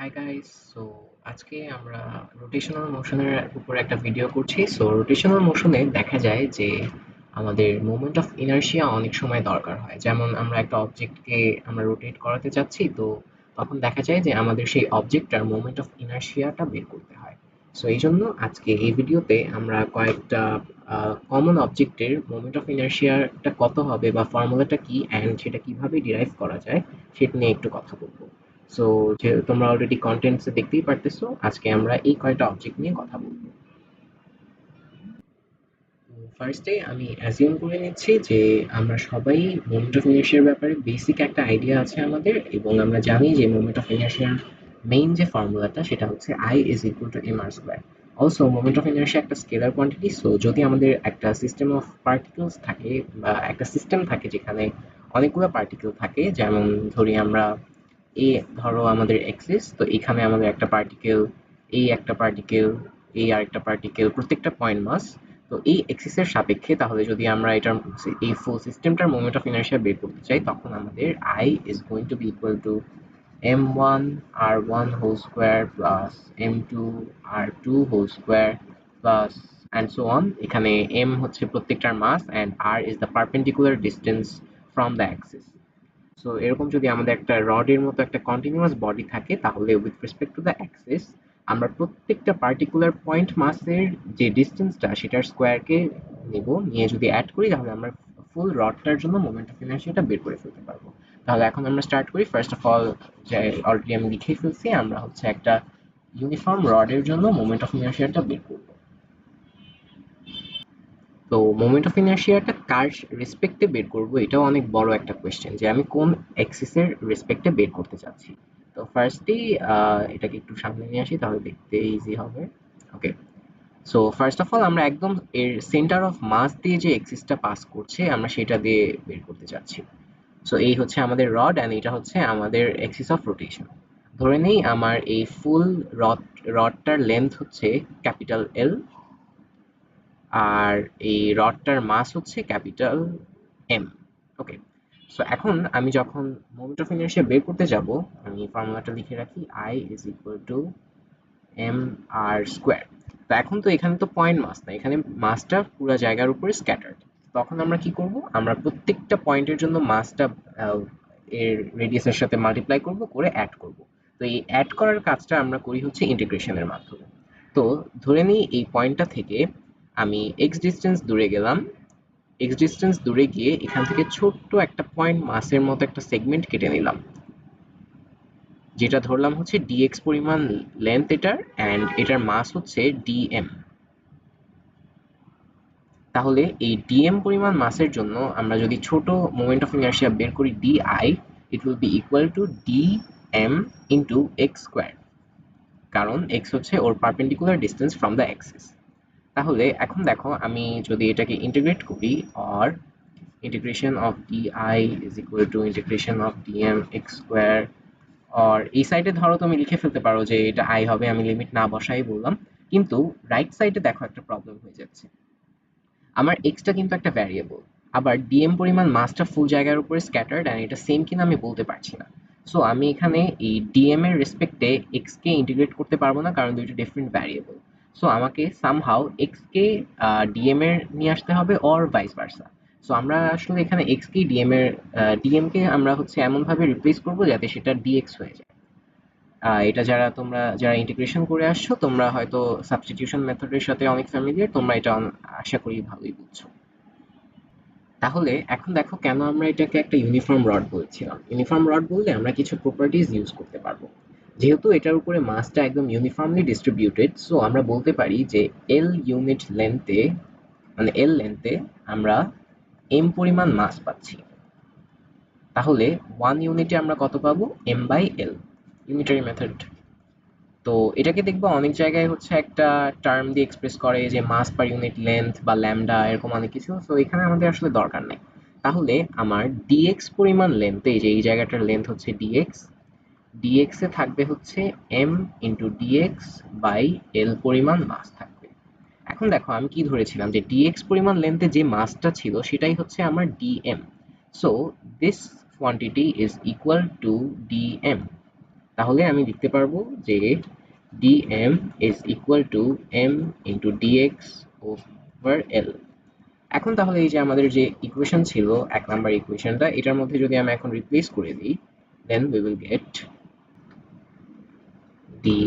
Hi guys, so আজকে আমরা rotational মোশনের উপর একটা ভিডিও করছি। সো রোটেশনাল মোশনে দেখা যায় যে আমাদের মোমেন্ট অফ ইনার্শিয়া অনেক সময় দরকার হয়। যেমন আমরা একটা অবজেক্টকে আমরা রোটেট করাতে চাচ্ছি, তো তখন দেখা যায় যে আমাদের সেই অবজেক্টটার মোমেন্ট অফ ইনার্শিয়াটা বের করতে হয়। সো এই জন্য আজকে এই ভিডিওতে আমরা কয়েকটা কমন অবজেক্টের মোমেন্ট অফ ইনার্শিয়াটা কত হবে বা ফর্মুলাটা কি অ্যান্ড সেটা কিভাবে ডিরাইভ করা যায় সেটা নিয়ে একটু কথা বলবো। সো যে তোমরা অলরেডি কন্টেন্টসে দেখতেই পারতেছো, আজকে আমরা এই কয়টা অবজেক্ট নিয়ে কথা বলবো। ফার্স্টে আমি অ্যাজিউম করে নিচ্ছি যে আমরা সবাই মোমেন্ট অফ ইনার্শিয়ার ব্যাপারে বেসিক একটা আইডিয়া আছে আমাদের, এবং আমরা জানি যে মোমেন্ট অফ ইনার্শিয়ার মেইন যে ফর্মুলাটা সেটা হচ্ছে I is equal to M R square. Also moment of inertia একটা স্কেলার কোয়ান্টিটি। সো যদি আমাদের একটা সিস্টেম অফ পার্টিকেলস থাকে বা একটা সিস্টেম থাকে যেখানে অনেকগুলো পার্টিকেল থাকে, যেমন ধরি আমরা এ, ধরো আমাদের এক্সিস, তো এখানে আমাদের একটা পার্টিকেল, এই একটা পার্টিকেল, এই আরেকটা পার্টিকেল, প্রত্যেকটা পয়েন্ট মাস। তো এই এক্সিসের সাপেক্ষে তাহলে যদি আমরা এটার এই ফুল সিস্টেমটার মোমেন্ট অফ ইনার্শিয়া বের করতে চাই, তখন আমাদের I is going to be equal to m1 r1 whole square plus m2 r2 whole square plus and so on. এখানে m হচ্ছে প্রত্যেকটার mass and r is the perpendicular distance from the axis. So এরকম যদি আমাদের একটা রডের মতো একটা কন্টিনিউয়াস বডি থাকে, তাহলে with respect to the axis আমরা প্রত্যেকটা পার্টিকুলার পয়েন্ট মাসের যে ডিস্টেন্সটা সেটার স্কোয়ারকে নেব, নিয়ে যদি অ্যাড করি তাহলে আমরা ফুল রডটার জন্য মোমেন্ট অফ ইনার্শিয়াটা বের করে ফেলতে পারবো। তাহলে এখন আমরা স্টার্ট করি। ফার্স্ট অফ অল, যে অলরেডি আমি লিখে ফেলছি, আমরা হচ্ছে একটা ইউনিফর্ম রডের জন্য মোমেন্ট অফ ইনার্শিয়াটা বের করবো। তো মোমেন্ট অফ ইনার্শিয়াটা কার রেসপেক্টে বের করব, এটাও অনেক বড় একটা কোয়েশ্চেন যে আমি কোন এক্সিসের রেসপেক্টে বের করতে চাচ্ছি। তো ফার্স্টেই এটাকে একটু সামনে নিয়ে আসি, তাহলে দেখতে ইজি হবে। ওকে, সো ফার্স্ট অফ অল আমরা একদম এর সেন্টার অফ মাস দিয়ে যে এক্সিসটা পাস করছে আমরা সেটা দিয়ে বের করতে চাচ্ছি। সো এই হচ্ছে আমাদের রড অ্যান্ড এটা হচ্ছে আমাদের এক্সিস অফ রোটেশন। ধরে নেই আমার এই ফুল রডটার লেন্থ হচ্ছে ক্যাপিটাল এল, আর এই রডটার মাস হচ্ছে ক্যাপিটাল এম। ওকে, সো এখন আমি যখন মোমেন্ট অফ ইনার্শিয়া বের করতে যাব, আমি ফর্মুলাটা লিখে রাখি, I is equal to M R square. তো এখন তো এখানে তো পয়েন্ট মাস না, এখানে মাসটা পুরো জায়গার উপরে স্ক্যাটার্ড। তখন আমরা কি করব, আমরা প্রত্যেকটা পয়েন্টের জন্য মাসটা এর রেডিয়াসের সাথে মাল্টিপ্লাই করব, করে অ্যাড করব। তো এই অ্যাড করার কাজটা আমরা করি হচ্ছে ইন্টিগ্রেশনের মাধ্যমে। তো ধরে নিই এই পয়েন্টটা থেকে আমি এক্স ডিস্টেন্স দূরে গেলাম, এক্স ডিস্টেন্স দূরে গিয়ে এখান থেকে ছোট্ট একটা পয়েন্ট মাসের মতো একটা সেগমেন্ট কেটে নিলাম, যেটা ধরলাম হচ্ছে dx পরিমাণ লেন্থ এটার, অ্যান্ড এটার মাস হচ্ছে dm। তাহলে এই dm পরিমাণ মাসের জন্য আমরা যদি ছোট মোমেন্ট অফ ইনার্শিয়া বের করি di, it will be equal to dm into x square, কারণ x হচ্ছে ওর perpendicular distance from the axis. তাহলে এখন দেখো আমি যদি এটাকে ইন্টিগ্রেট করি, or integration of di is equal to integration of dm x square, আর এই সাইডে ধরো তুমি লিখে ফেলতে পারো যে এটা আই হবে, আমি লিমিট না বসাই বললাম। কিন্তু রাইট সাইডে দেখো একটা প্রবলেম হয়ে যাচ্ছে, আমার এক্সটা কিন্তু একটা ভ্যারিয়েবল, আবার ডিএম পরিমাণ মাসটা ফুল জায়গার উপরে স্ক্যাটার্ড, অ্যান্ড এটা সেম কিনা আমি বলতে পারছি না। সো আমি এখানে এই ডিএম এর রেসপেক্টে এক্স কে ইন্টিগ্রেট করতে পারবো না, কারণ দুইটা ডিফারেন্ট ভ্যারিয়েবল। সো আমাকে সামহাউ এক্স কে ডিএম এর নিয়ে আসতে হবে, অর ভাইস ভার্সা। সো আমরা আসলে এখানে এক্স কে ডিএম এর ডিএম কে আমরা হচ্ছে এমন ভাবে রিপ্লেস করবো যাতে সেটা ডিএক্স হয়ে যায়। এটা যারা তোমরা যারা ইন্টিগ্রেশন করে আসছো, তোমরা হয়তো সাবস্টিটিউশন মেথডের সাথে অনেক ফ্যামিলিয়ার, তোমরা এটা আশা করি ভালোই বুঝছো। তাহলে এখন দেখো কেন আমরা এটাকে একটা ইউনিফর্ম রড বলছিলাম। ইউনিফর্ম রড বললে আমরা কিছু প্রপার্টিজ ইউজ করতে পারবো। যেহেতু এটার উপরে মাসটা একদম ইউনিফর্মলি ডিস্ট্রিবিউটেড, সো আমরা বলতে পারি যে এল ইউনিট লেন্থে, মানে এল লেন্থে আমরা এম পরিমাণ মাস পাচ্ছি। তাহলে ওয়ান ইউনিটে আমরা কত পাবো, M by L, unitary method. তো এটাকে দেখবো অনেক জায়গায় হচ্ছে একটা টার্ম দিয়ে এক্সপ্রেস করে যে মাস পার ইউনিট লেন্থ বা ল্যামডা, এরকম অনেক কিছু। তো এখানে আমাদের আসলে দরকার নেই। তাহলে আমার ডিএক্স পরিমাণ লেন্থ, এই যে এই জায়গাটার লেন্থ হচ্ছে ডিএক্স, ডিএক্স এ থাকবে হচ্ছে M into DX by L পরিমাণ মাস থাকবে। এখন দেখো আমি কি ধরেছিলাম যে ডিএক্স পরিমাণ লেন্থে যে মাসটা ছিল সেটাই হচ্ছে আমার DM. So this quantity is equal to DM. তাহলে আমি লিখতে পারবো যে dm is equal to m into dx over l। এখন তাহলে এই যে আমাদের যে ইকুয়েশন ছিল 1 নাম্বার ইকুয়েশনটা, এটার মধ্যে যদি আমি এখন রিপ্লেস করে দিই, then we will get di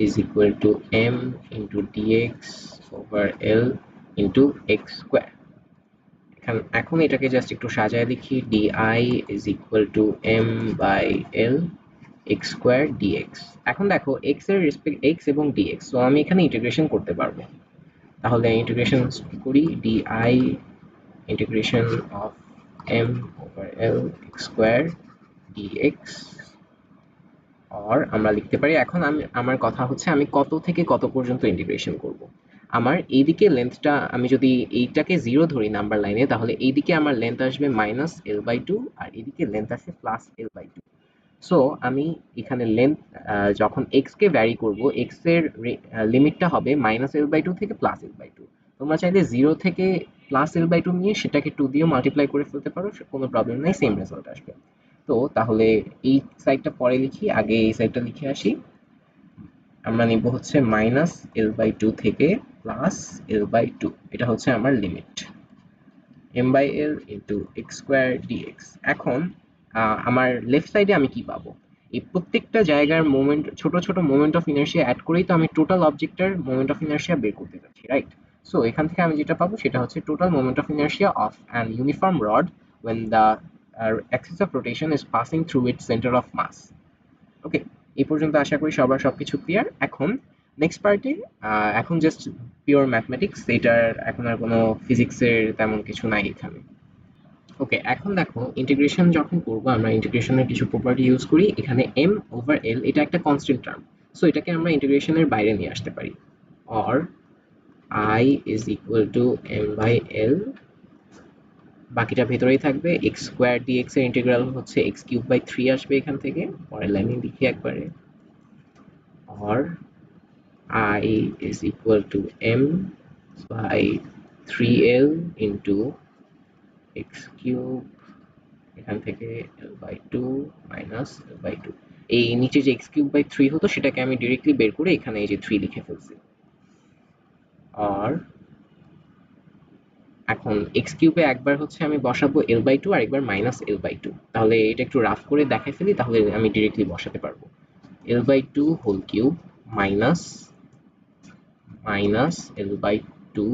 is equal to m into dx over l into x square। এখন এটাকে জাস্ট একটু সাজায় লিখি, di is equal to m by l x square dx। এখন দেখো x এর রেসপেক্ট x এবং dx, সো আমি এখানে ইন্টিগ্রেশন করতে পারবো। তাহলে ইন্টিগ্রেশন করি, di integration of m over l x square dx, or আমরা লিখতে পারি, এখন আমার কথা হচ্ছে আমি কত থেকে কত পর্যন্ত ইন্টিগ্রেশন করব। আমার এইদিকে লেন্থটা, আমি যদি এইটাকে 0 ধরি নাম্বার লাইনে, তাহলে এইদিকে আমার লেন্থ আসবে -l/2 আর এদিকে লেন্থ আসবে +l/2। সো আমি এখানে লেন্থ যখন x কে ভ্যারি করব, x এর লিমিটটা হবে -l/2 থেকে +l/2। তোমরা চাইলে 0 থেকে +l/2 নিয়ে সেটাকে 2 দিয়ে মাল্টিপ্লাই করে ফেলতে পারো, কোনো প্রবলেম নাই, সেম রেজাল্ট আসবে। তো তাহলে এই সাইডটা পরে লিখি, আগে এই সাইডটা লিখে আসি। আমরা নিব হচ্ছে -l/2 থেকে +l/2, এটা হচ্ছে আমার limit m/l into x square dx। এখন আমার লেফট সাইডে আমি কি পাবো? এই প্রত্যেকটা জায়গার মোমেন্ট, ছোট ছোট মোমেন্ট অফ ইনার্শিয়া অ্যাড করেই তো আমি টোটাল অবজেক্টের মোমেন্ট অফ ইনার্শিয়া বের করতে যাচ্ছি, রাইট? সো এখান থেকে আমি যেটা পাবো সেটা হচ্ছে total moment of inertia of an uniform rod when the axis of rotation is passing through its center of mass। ওকে, এই পর্যন্ত আশা করি সবার সবকিছু ক্লিয়ার। এখন নেক্সট পার্টে, এখন জাস্ট পিওর ম্যাথমেটিক্স, এটার এখন আর কোনো ফিজিক্সের তেমন কিছু নাই এখানে। ওকে, এখন দেখো ইন্টিগ্রেশন যখন করবো, আমরা ইন্টিগ্রেশনের কিছু প্রপার্টি ইউজ করি। এখানে m ওভার l এটা একটা কনস্ট্যান্ট টার্ম, সো এটাকে আমরা ইন্টিগ্রেশনের বাইরে নিয়ে আসতে পারি। Or I is equal to m by l, বাকিটা ভেতরেই থাকবে। x স্কোয়ার dx এর ইন্টিগ্রাল হচ্ছে x কিউব বাই 3 আসবে এখান থেকে, পরের লাইনে লিখি একবারে। Or I is equal to m by 3l into x cube, এখান থেকে l/2 মাইনাস l/2। এই নিচে যে x কিউব বাই 3 হতো সেটাকে আমি ডিরেক্টলি বের করে এখানে এই যে 3 লিখে ফেলছি। আর এখন x কিউবে একবার হচ্ছে আমি বসাবো l/2 আর একবার মাইনাস l/2। তাহলে এটা একটু রাফ করে দেখাই ফেলি, তাহলে আমি ডিরেক্টলি বসাতে পারবো। l/2 whole cube minus minus l/2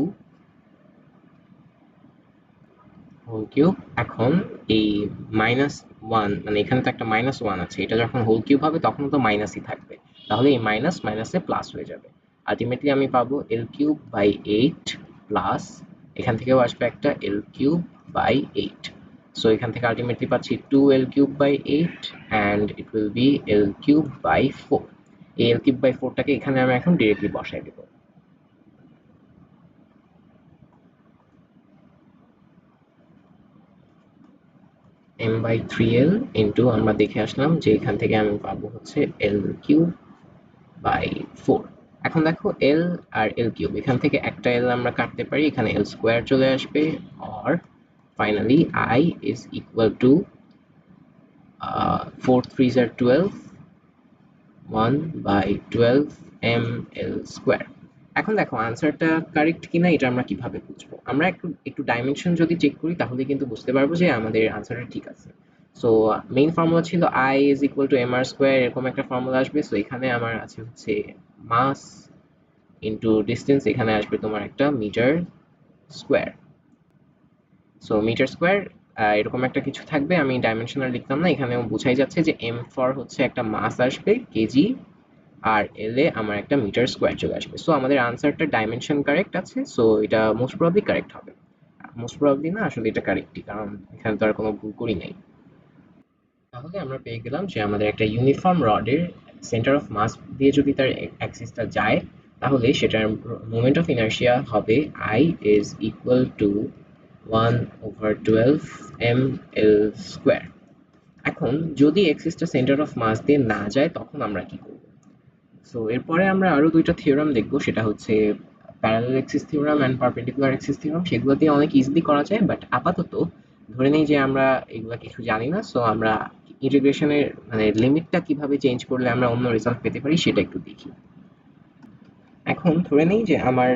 whole cube. এখন এই -1, মানে এখানে তো একটা -1 আছে, এটা যখন হোল কিউব হবে তখন তো মাইনাসই থাকবে, তাহলে এই মাইনাস মাইনাসে প্লাস হয়ে যাবে। আলটিমেটলি আমি পাবো l3/8 প্লাস, এখান থেকেও আসবে একটা l3/8। সো এখান থেকে আলটিমেটলি পাচ্ছি 2l3/8 and it will be l3/4। এই l3/4টাকে এখানে আমি এখন ডিরেক্টলি বসাই দেবো। m by 3l ইন্টু, আমরা দেখে আসলাম যে এখান থেকে আমি পাবো হচ্ছে l3/4। এখন দেখো l আর l3, এখান থেকে একটা l আমরা কাটতে পারি, এখানে l স্কোয়ার চলে আসবে। আর finally I is equal to 4 3s are 12, 1/12 ml square. এখন দেখো আনসারটা কারেক্ট কিনা এটা আমরা কিভাবে বুঝবো? আমরা একটু একটু ডাইমেনশন যদি চেক করি তাহলে কিন্তু বুঝতে পারবো যে আমাদের আনসারটা ঠিক আছে। সো মেইন ফর্মুলা ছিল I is equal to mr square, এরকম একটা ফর্মুলা আসবে। সো এখানে আমার আছে হচ্ছে মাস ইন্টু ডিস্টেন্স, এখানে আসবে তোমার একটা metre square. So metre square এরকম একটা কিছু থাকবে, আমি ডাইমেনশনাল লিখতাম না, এখানেও বোঝাই যাচ্ছে যে m ফর হচ্ছে একটা মাস আসবে কেজি, আর এল এ আমার একটা মিটার স্কোয়ার চলে আসবে। সো আমাদের আনসারটা ডাইমেনশন কারেক্ট আছে, সো এটা মোস্ট প্রবাবলি কারেক্ট হবে। মোস্ট প্রবাবলি না, আসলে এটা কারেক্টই, কারণ এখানে তো আর কোনো ভুল করি নাই। তাহলে আমরা পেয়ে গেলাম যে আমাদের একটা ইউনিফর্ম রডের সেন্টার অফ মাস দিয়ে যদি তার অ্যাক্সিসটা যায়, তাহলে সেটার মোমেন্ট অফ ইনার্শিয়া হবে I is equal to 1/12 ml square. এখন যদি অ্যাক্সিসটা সেন্টার অফ মাস দিয়ে না যায় তখন আমরা কি করব? সো এরপরে আমরা আরো দুইটা থিওরাম দেখবো, সেটা হচ্ছে parallel axis theorem and perpendicular axis theorem. সেগুলো দিয়ে অনেক ইজিলি করা যায়, বাট আপাতত ধরে নেই যে আমরা এগুলা কিছু জানি না। সো আমরা ইন্টিগ্রেশনের মানে লিমিটটা কিভাবে চেঞ্জ করলে আমরা অন্য রেজাল্ট পেতে পারি সেটা একটু দেখি। এখন ধরে নেই যে আমার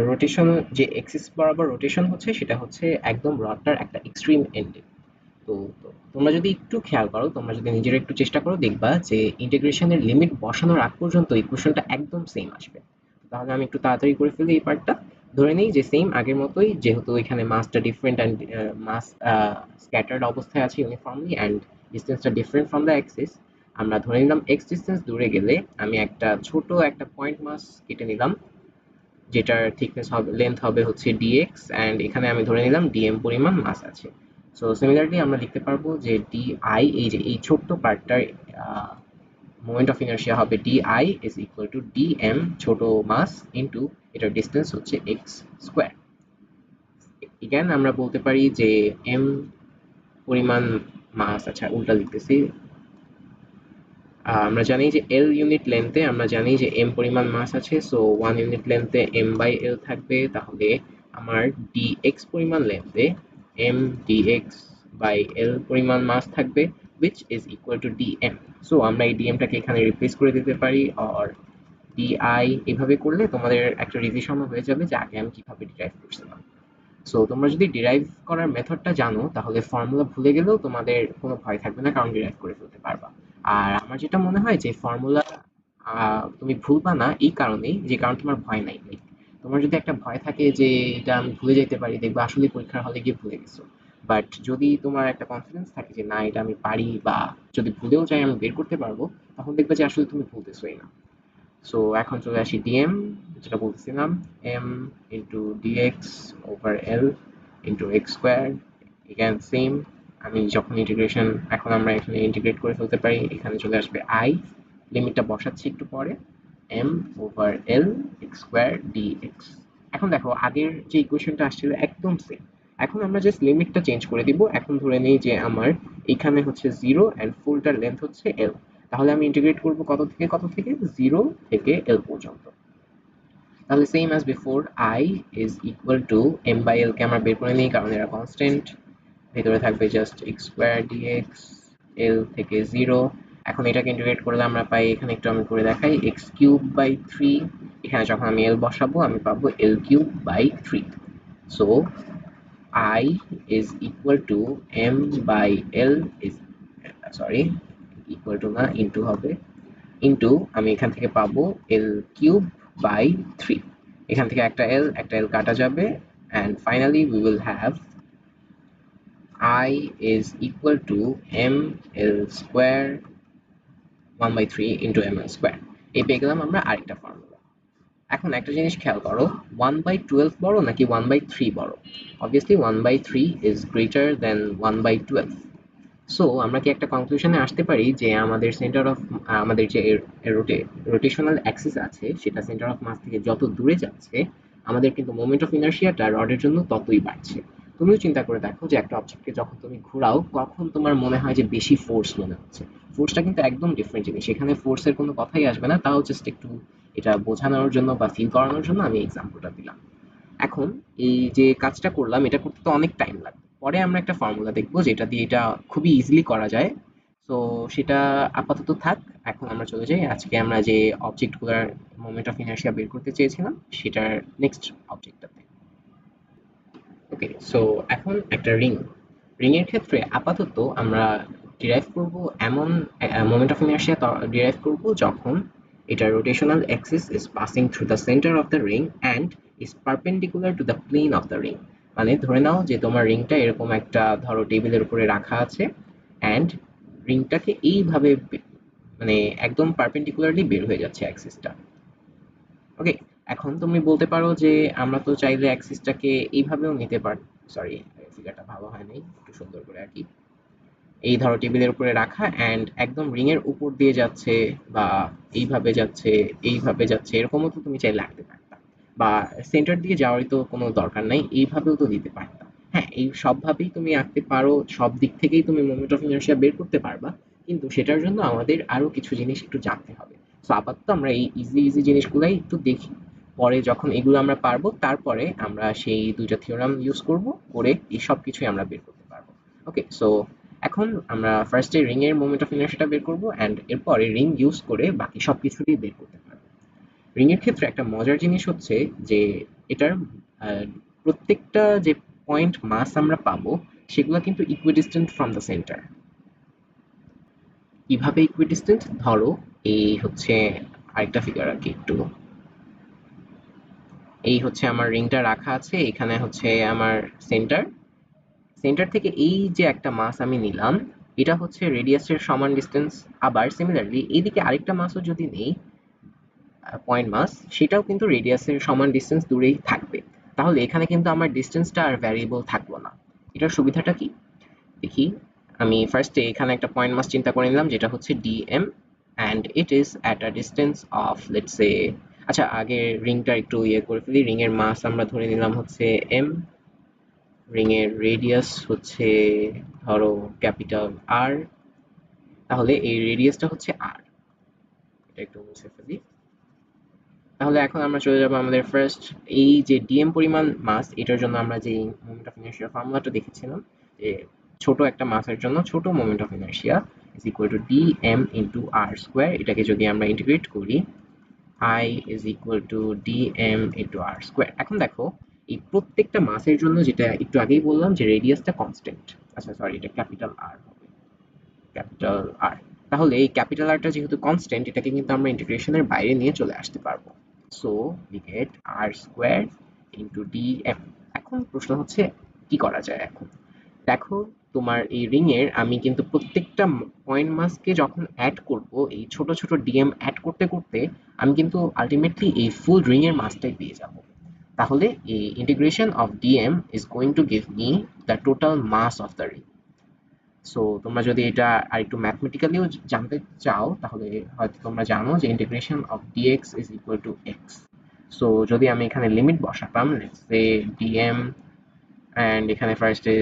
রোটেশন যে এক্সিস বরাবর রোটেশন হচ্ছে সেটা হচ্ছে একদম রডটার একটা এক্সট্রিম এন্ডে। তো তোমরা যদি একটু খেয়াল করো, তোমরা যদি নিজেরা একটু চেষ্টা করো, দেখবা যে ইন্টিগ্রেশনের লিমিট বসানোর আগ পর্যন্ত ইকুয়েশনটা একদম সেম আসবে। তাহলে আমি একটু তাড়াতাড়ি করে ফেলি এই পার্টটা। ধরে নিই যে সেম আগের মতোই, যেহেতু এখানে মাসটা ডিফারেন্ট অ্যান্ড মাস স্ক্যাটার্ড অবস্থায় আছে ইউনিফর্মলি অ্যান্ড ডিস্টেন্সটা ডিফারেন্ট ফ্রম দ্য অ্যাক্সিস। আমরা ধরে নিলাম এক্স ডিস্টেন্স দূরে গেলে আমি একটা ছোট একটা পয়েন্ট মাস কেটে নিলাম, যেটার থিকনেস হবে লেন্থ হবে হচ্ছে dx, অ্যান্ড এখানে আমি ধরে নিলাম dm পরিমাণ মাস আছে। সো সিমিলারলি আমরা লিখতে পারবো যে di, এই যে এই ছোট্ট পার্টটার মোমেন্ট অফ ইনার্শিয়া হবে di is equal to dm ছোট মাস ইন্টু এটার ডিস্টেন্স হচ্ছে x স্কোয়ার। এখানে আমরা বলতে পারি যে m পরিমাণ মাস, আচ্ছা উল্টা লিখতেছি, আমরা জানি যে এল ইউনিট লেন্থে আমরা জানি যে এম পরিমাণ মাস আছে, সো 1 ইউনিট লেন্থে এম বাই এল থাকবে। তাহলে আমার ডিএক্স পরিমাণ লেন্থে এম ডিএক্স বাই এল পরিমাণ মাস থাকবে, which is equal to dm. So আমরা এই ডিএমটাকে এখানে রিপ্লেস করে দিতে পারি, আর ডিআই এভাবে করলে তোমাদের একটা রিভিশন হয়ে যাবে যে আগে আমি কিভাবে ডিরাইভ করছিলাম। সো তোমরা যদি ডিরাইভ করার মেথডটা জানো তাহলে ফর্মুলা ভুলে গেলেও তোমাদের কোনো ভয় থাকবে না, কারণ ডিরাইভ করে ফেলতে পারবা। আর আমার যেটা মনে হয় যে ফর্মুলা তুমি ভুলবা না এই কারণেই, যে কারণ তোমার ভয় নাই। Like, তোমার যদি একটা ভয় থাকে যে এটা আমি ভুলে যেতে পারি, দেখবা আসলে পরীক্ষার হলে গিয়ে ভুলে গেছো। বাট যদি তোমার একটা কনফিডেন্স থাকে যে না এটা আমি পারি, বা যদি ভুলেও যাই আমি বের করতে পারবো, তখন দেখবে যে আসলে তুমি ভুলতেছোই না। সো এখন চলে আসি ডিএম, যেটা বলতেছিলাম, M into dx over L into x square. এখান সেম, আমি যখন ইন্টিগ্রেশন, এখন আমরা এখানে ইন্টিগ্রেট করে ফেলতে পারি, এখানে চলে আসবে আই, লিমিটটা বসাচ্ছি একটু পরে, M over L X square dx. এখন দেখো আগের যে ইকুয়েশনটা আসছিল একদম সেম। এখন আমরা জাস্ট লিমিটটা চেঞ্জ করে দিব। এখন ধরে নিই যে আমার এখানে হচ্ছে জিরো অ্যান্ড ফুলটার লেন্থ হচ্ছে এল। তাহলে আমি ইন্টিগ্রেট করব কত থেকে কত থেকে, জিরো থেকে এল পর্যন্ত। তাহলে same as before, I is equal to M by L কে আমরা বের করে নিই কারণ এরা কনস্ট্যান্ট, ভেতরে থাকবে just x square dx, L থেকে জিরো। এখন এটাকে ইন্টিগ্রেট করলে আমরা পাই, এখানে একটু আমি করে দেখাই, এক্স কিউব বাই থ্রি। এখানে যখন আমি এল বসাবো আমি পাবো L cube by three. So I is equal to M by L is, sorry equal to না, ইন্টু হবে, ইন্টু আমি এখান থেকে পাবো এল কিউব বাই থ্রি। এখান থেকে একটা এল কাটা যাবে, and finally we will have I is equal to m l square 1/3 into ml square. এই পেয়ে গেলাম আমরা আরেকটা ফর্মুলা। এখন একটা জিনিস খেয়াল করো, 1/12 বড় নাকি 1/3 বড়? Obviously 1/3 is greater than 1/12. So আমরা কি একটা কনক্লুশনে আসতে পারি যে আমাদের সেন্টার অফ, আমাদের যে রোটেশনাল অ্যাক্সিস আছে সেটা সেন্টার অফ মাস থেকে যত দূরে যাচ্ছে, আমাদের কিন্তু মোমেন্ট অফ ইনার্শিয়াটা রডের জন্য ততই বাড়ছে। তুমিও চিন্তা করে দেখো যে একটা অবজেক্টকে যখন তুমি ঘোরাও কখন তোমার মনে হয় যে বেশি ফোর্স মনে হচ্ছে। ফোর্সটা কিন্তু একদম ডিফারেন্ট জিনিস, এখানে ফোর্সের কোনো কথাই আসবে না। তাও জাস্ট একটু এটা বোঝানোর জন্য বা ফিল করানোর জন্য আমি এক্সাম্পলটা দিলাম। এখন এই যে কাজটা করলাম এটা করতে তো অনেক টাইম লাগবে। পরে আমরা একটা ফর্মুলা দেখবো যেটা দিয়ে এটা খুবই ইজিলি করা যায়। তো সেটা আপাতত থাক। এখন আমরা চলে যাই আজকে আমরা যে অবজেক্টগুলোর মোমেন্ট অফ ইনার্শিয়া বের করতে চেয়েছিলাম সেটার নেক্সট অবজেক্টটাতে। ওকে, সো এখন একটা রিং এর ক্ষেত্রে আপাতত আমরা ডিরাইভ করব এমন মোমেন্ট অফ ইনার্শিয়া ডিরাইভ করব যখন এটা rotational axis is passing through the centre of the ring and is perpendicular to the plane of the ring. মানে ধরে নাও যে তোমার রিংটা এরকম একটা ধরো টেবিলের উপরে রাখা আছে, অ্যান্ড রিংটাকে এইভাবে মানে একদম পারপেন্ডিকুলারলি বের হয়ে যাচ্ছে অ্যাক্সিসটা। ওকে, এখন তুমি বলতে পারো যে আমরা তো চাইলে অ্যাক্সিসটাকে এইভাবেও নিতে পারি। সরি, ফিগারটা ভালো হয় নাই, একটু সুন্দর করে আঁকি। এই ধরো টেবিলের উপরে রাখা অ্যান্ড একদম রিং এর উপর দিয়ে যাচ্ছে, বা এইভাবে যাচ্ছে, এইভাবে যাচ্ছে, এরকমও তো তুমি চাইলে আঁকতে পারতা। বা সেন্টার দিয়ে যাওয়ারই তো কোনো দরকার নাই, এইভাবেও তো দিতে পারতা। হ্যাঁ, এই সবভাবেই তুমি আঁকতে পারো, সব দিক থেকেই তুমি মোমেন্ট অফ ইনার্শিয়া বের করতে পারবা, কিন্তু সেটার জন্য আমাদের আরো কিছু জিনিস একটু জানতে হবে। সো আপাতত আমরা এই ইজি ইজি জিনিসগুলাই একটু দেখি, পরে যখন এগুলো আমরা পারবো তারপরে আমরা সেই দুইটা থিওরাম ইউজ করব, করে এই সব কিছুই আমরা বের করতে পারবো। ওকে, সো এখন আমরা ফার্স্টে রিং এর মোমেন্ট অফ ইনার্শিয়াটা বের করব অ্যান্ড এরপরে রিং ইউজ করে বাকি সবকিছুই বের করতে পারবো। রিং এর ক্ষেত্রে একটা মজার জিনিস হচ্ছে যে এটার আহ, প্রত্যেকটা যে পয়েন্ট মাস আমরা পাবো সেগুলো কিন্তু ইকুইডিস্টেন্ট ফ্রম দ্য সেন্টার। কিভাবে ইকুইডিস্টেন্ট? ধরো এই হচ্ছে আরেকটা ফিগার আর কি, একটু এই হচ্ছে আমার রিংটা রাখা আছে, এখানে হচ্ছে আমার সেন্টার। সেন্টার থেকে এই যে একটা মাস আমি নিলাম, এটা হচ্ছে রেডিয়াসের সমান ডিস্টেন্স। আবার সিমিলারলি এইদিকে আরেকটা মাসও যদি নেই, পয়েন্ট মাস, সেটাও কিন্তু রেডিয়াসের সমান ডিস্টেন্স দূরেই থাকবে। তাহলে এখানে কিন্তু আমার ডিস্টেন্সটা আর ভ্যারিয়েবল থাকলো না। এটার সুবিধাটা কি দেখি। আমি ফার্স্টে এখানে একটা পয়েন্ট মাস চিন্তা করে নিলাম যেটা হচ্ছে DM, and it is at a distance of let's say, আচ্ছা আগে রিংটা একটু ইয়ে করে ফেলি। রিং এর মাস আমরা ধরে নিলাম হচ্ছে এম, রিং এর রেডিয়াস হচ্ছে ধরো ক্যাপিটাল আর, তাহলে এই রেডিয়াসটা হচ্ছে আর। এটা একটু মুছে ফেলি। তাহলে এখন আমরা চলে যাবো আমাদের ফার্স্ট, এই যে ডিএম পরিমাণ মাস, এটার জন্য আমরা যে মোমেন্ট অফ ইনার্শিয়া ফর্মুলাটা দেখেছিলাম, যে ছোট একটা মাসের জন্য ছোট moment of inertia is equal to DM into R square. এটাকে যদি আমরা ইন্টিগ্রেট করি, I is equal to DM into R square. এখন দেখো এই প্রত্যেকটা মাসের জন্য, যেটা একটু আগেই বললাম যে রেডিয়াসটা কনস্ট্যান্ট, আচ্ছা সরি এটা ক্যাপিটাল আর হবে, ক্যাপিটাল আর। তাহলে এই ক্যাপিটাল আরটা যেহেতু কনস্ট্যান্ট, এটাকে কিন্তু আমরা ইন্টিগ্রেশনের বাইরে নিয়ে চলে আসতে পারবো। So we get R square into DM. এখন প্রশ্ন হচ্ছে কি করা যায় এখন। দেখো তোমার এই রিং এর আমি কিন্তু প্রত্যেকটা পয়েন্ট মাসকে যখন অ্যাড করব, এই ছোট ছোট ডিএম অ্যাড করতে করতে আমি কিন্তু আলটিমেটলি এই ফুল রিং এর মাসটাই পেয়ে যাব। তাহলে এই integration of DM is going to give me the total mass of the ring. So তোমরা যদি এটা আর একটু ম্যাথমেটিক্যালিও জানতে চাও, তাহলে হয়তো তোমরা জানো যে integration of dx is equal to x. So যদি আমি এখানে লিমিট বসাতাম, লেটস সে ডিএম, অ্যান্ড এখানে ফার্স্টে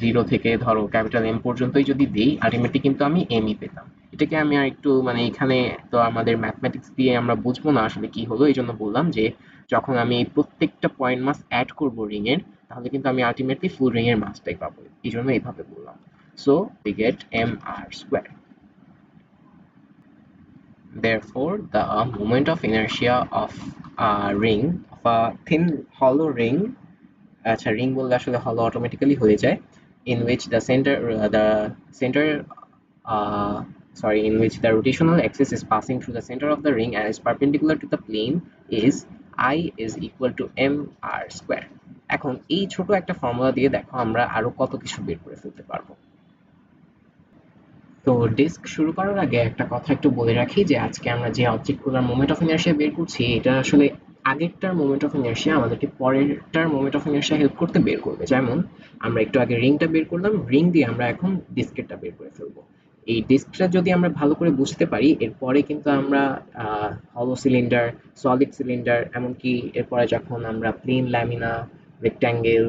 জিরো থেকে ধরো ক্যাপিটাল এম পর্যন্তই যদি দিই, আলটিমেটলি কিন্তু আমি এমই পেতাম। এটাকে আমি আর একটু মানে এখানে তো আমাদের ম্যাথমেটিক্স দিয়ে আমরা বুঝবো না আসলে কি হলো, এই জন্য বললাম যে যখন আমি এই প্রত্যেকটা পয়েন্ট মাস অ্যাড করবো রিং এর, তাহলে কিন্তু আমি আলটিমেটলি ফুল রিং এর মাসটাই পাবো। এই জন্য এইভাবে বললাম। So we get mr square. Therefore, the moment of inertia of a ring, of a thin hollow ring, আচ্ছা রিং বললে আসলে হলো অটোমেটিক্যালি হয়ে যায়, in which uh, in which the rotational axis is passing through the center of the ring and is perpendicular to the plane, is I is equal to mr square. এখন এই ছোট একটা formula দিয়ে দেখো আমরা আরো কত কিছু বের করে ফেলতে পারবো। তো ডিস্ক শুরু করার আগে একটা কথা একটু বলে রাখি যে আজকে আমরা যে অবজেক্টগুলোর মোমেন্ট অফ ইনার্শিয়া বের করছি, এটা আসলে আগেরটার মোমেন্ট অফ ইনার্শিয়া আমাদেরকে পরেরটার মোমেন্ট অফ ইনার্শিয়া হেল্প করতে বের করবে। যেমন আমরা একটু আগে রিংটা বের করলাম, রিং দিয়ে আমরা এখন ডিস্কেরটা বের করে ফেলবো। এই ডিস্কটা যদি আমরা ভালো করে বুঝতে পারি, এরপরে কিন্তু আমরা হলো সিলিন্ডার, সলিড সিলিন্ডার, এমনকি এরপরে যখন আমরা প্লেন, ল্যামিনা, রেক্ট্যাঙ্গেল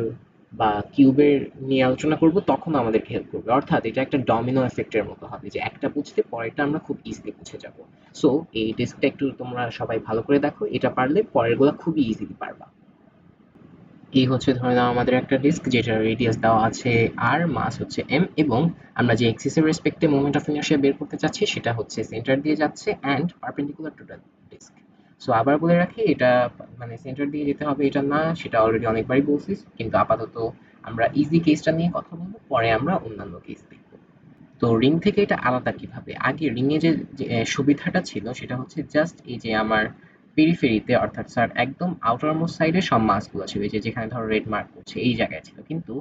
বা কিউবের নিয়ে আলোচনা করব, তখন আমাদেরকে হেল্প করবে। অর্থাৎ এটা একটা ডমিনো এফেক্টের মতো হবে, যে একটা বুঝতে পরেরটা আমরা খুব ইজিলি বুঝে যাব। সো এই ডিস্কটা একটু তোমরা সবাই ভালো করে দেখো, এটা পারলে পরেরগুলো খুবই ইজিলি পারবা। এই হচ্ছে ধরে নাও আমাদের একটা ডিস্ক যেটার রেডিয়াস দেওয়া আছে আর, মাস হচ্ছে এম, এবং আমরা যে এক্সিসের রেসপেক্টে মোমেন্ট অফ ইনার্শিয়া বের করতে চাচ্ছি সেটা হচ্ছে সেন্টার দিয়ে যাচ্ছে and perpendicular to the disc. So আবার বলে রাখি, এটা মানে সেন্টার দিয়ে যেতে হবে এটা না, সেটা অলরেডি অনেকবারই বলছি, কিন্তু আপাতত আমরা ইজি কেসটা নিয়ে কথা বলবো, পরে আমরা অন্যান্য কেস দেখবো। তো রিং থেকে এটা আলাদা কিভাবে? আগে রিং এ যে সুবিধাটা ছিল সেটা হচ্ছে জাস্ট এই যে আমার পেরিফেরিতে, অর্থাৎ স্যার একদম আউটার মোস্ট সাইডে সব মাসগুলো ছিল, এই যে যেখানে ধরো রেড মার্ক করছে এই জায়গায় ছিল, কিন্তু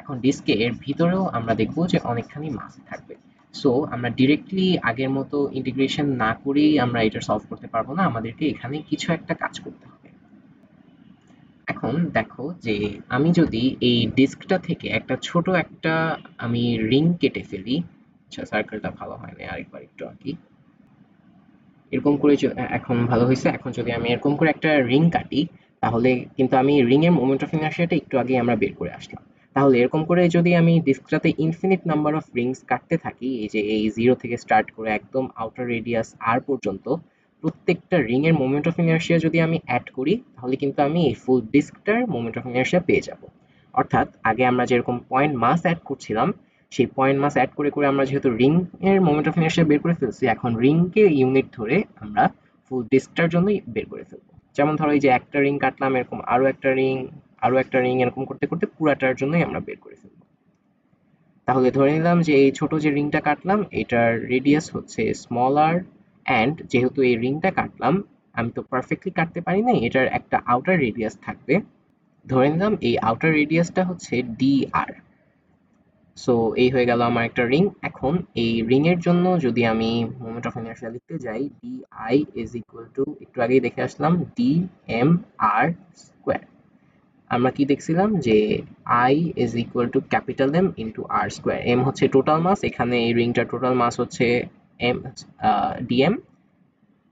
এখন ডিস্কে এর ভিতরেও আমরা দেখবো যে অনেকখানি মাস থাকবে। সো আমরা ডিরেক্টলি আগের মতো ইন্টিগ্রেশন না করেই আমরা এটা সলভ করতে পারবো না, আমাদেরকে এখানে কিছু একটা কাজ করতে হবে। এখন দেখো যে আমি যদি এই ডিস্কটা থেকে একটা ছোট একটা আমি রিং কেটে ফেলি, আচ্ছা সার্কেলটা ভালো হয় না, আরেকবার একটু আঁকি। এরকম করে এখন ভালো হয়েছে। এখন যদি আমি এরকম করে একটা রিং কাটি, তাহলে কিন্তু আমি রিং এর মোমেন্ট অফ ইনার্শিয়াটা একটু আগে আমরা বের করে আসলাম। তাহলে এরকম করে যদি আমি ডিস্কটাতে ইনফিনিট নাম্বার অফ রিংস কাটতে থাকি, এই যে এই জিরো থেকে স্টার্ট করে একদম আউটার রেডিয়াস আর পর্যন্ত, প্রত্যেকটা রিং এর মোমেন্ট অফ ইনার্শিয়া যদি আমি অ্যাড করি, তাহলে কিন্তু আমি এই ফুল ডিস্কটার মোমেন্ট অফ ইনার্শিয়া পেয়ে যাব। অর্থাৎ আগে আমরা যেরকম পয়েন্ট মাস অ্যাড করছিলাম, সেই পয়েন্ট মাস অ্যাড করে করে আমরা যেহেতু রিং এর মোমেন্ট অফ ইনার্শিয়া বের করে ফেলছি, এখন রিংকে ইউনিট ধরে আমরা ফুল ডিস্কটার জন্যই বের করে ফেলবো। যেমন ধরো এই যে একটা রিং কাটলাম, এরকম আরো একটা রিং, আরো একটা রিং, এরকম করতে করতে পুরাটার জন্যই আমরা বের করে ফেলবো। তাহলে ধরে নিলাম যে এই ছোট যে রিংটা কাটলাম এটার রেডিয়াস হচ্ছে স্মল আর, অ্যান্ড যেহেতু এই রিংটা কাটলাম আমি তো পারফেক্টলি কাটতে পারি নাই, এটার একটা আউটার রেডিয়াস থাকবে। ধরে নিলাম এই আউটার রেডিয়াসটা হচ্ছে ডি আর। সো এই হয়ে গেল আমার একটা রিং। এখন এই রিং এর জন্য যদি আমি মোমেন্ট অফ ইনার্শিয়া লিখতে যাই, D I is equal to, একটু আগেই দেখে আসলাম, ডি এম আর স্কোয়ার। আমরা কি দেখছিলাম যে I is equal to capital M into R square. M হচ্ছে টোটাল মাস, এখানে এই রিংটার টোটাল মাস হচ্ছে এম, ডিএম।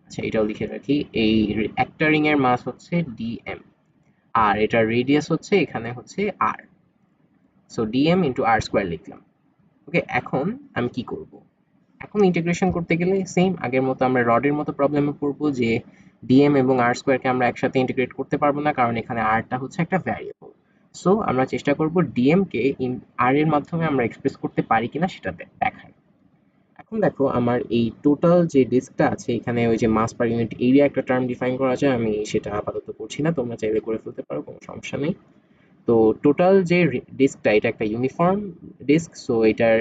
আচ্ছা এটাও লিখে রাখি, এই একটা রিং এর মাস হচ্ছে ডিএম, আর এটার রেডিয়াস হচ্ছে এখানে হচ্ছে আর। So DM into R square লিখলাম। ওকে, এখন আমি কি করব? এখন ইন্টিগ্রেশন করতে গেলে সেম আগের মতো আমরা রডের মতো প্রবলেমে পড়বো যে ডিএম এবং আর স্কোয়ারকে আমরা একসাথে ইন্টিগ্রেট করতে পারবো না, কারণ এখানে আরটা হচ্ছে একটা ভ্যারিয়েবল। সো আমরা চেষ্টা করব ডিএম কে আর এর মাধ্যমে আমরা এক্সপ্রেস করতে পারি কিনা সেটা দেখার। এখন দেখো আমার এই টোটাল যে ডিস্কটা আছে, এখানে ওই যে মাস পার ইউনিট এরিয়া একটা টার্ম ডিফাইন করা যায়, আমি সেটা আপাতত করছি না, তোমরা চাইলে করে ফেলতে পারো, কোনো সমস্যা নেই। তো টোটাল যে ডিস্কটা, এটা একটা ইউনিফর্ম ডিস্ক, সো এটার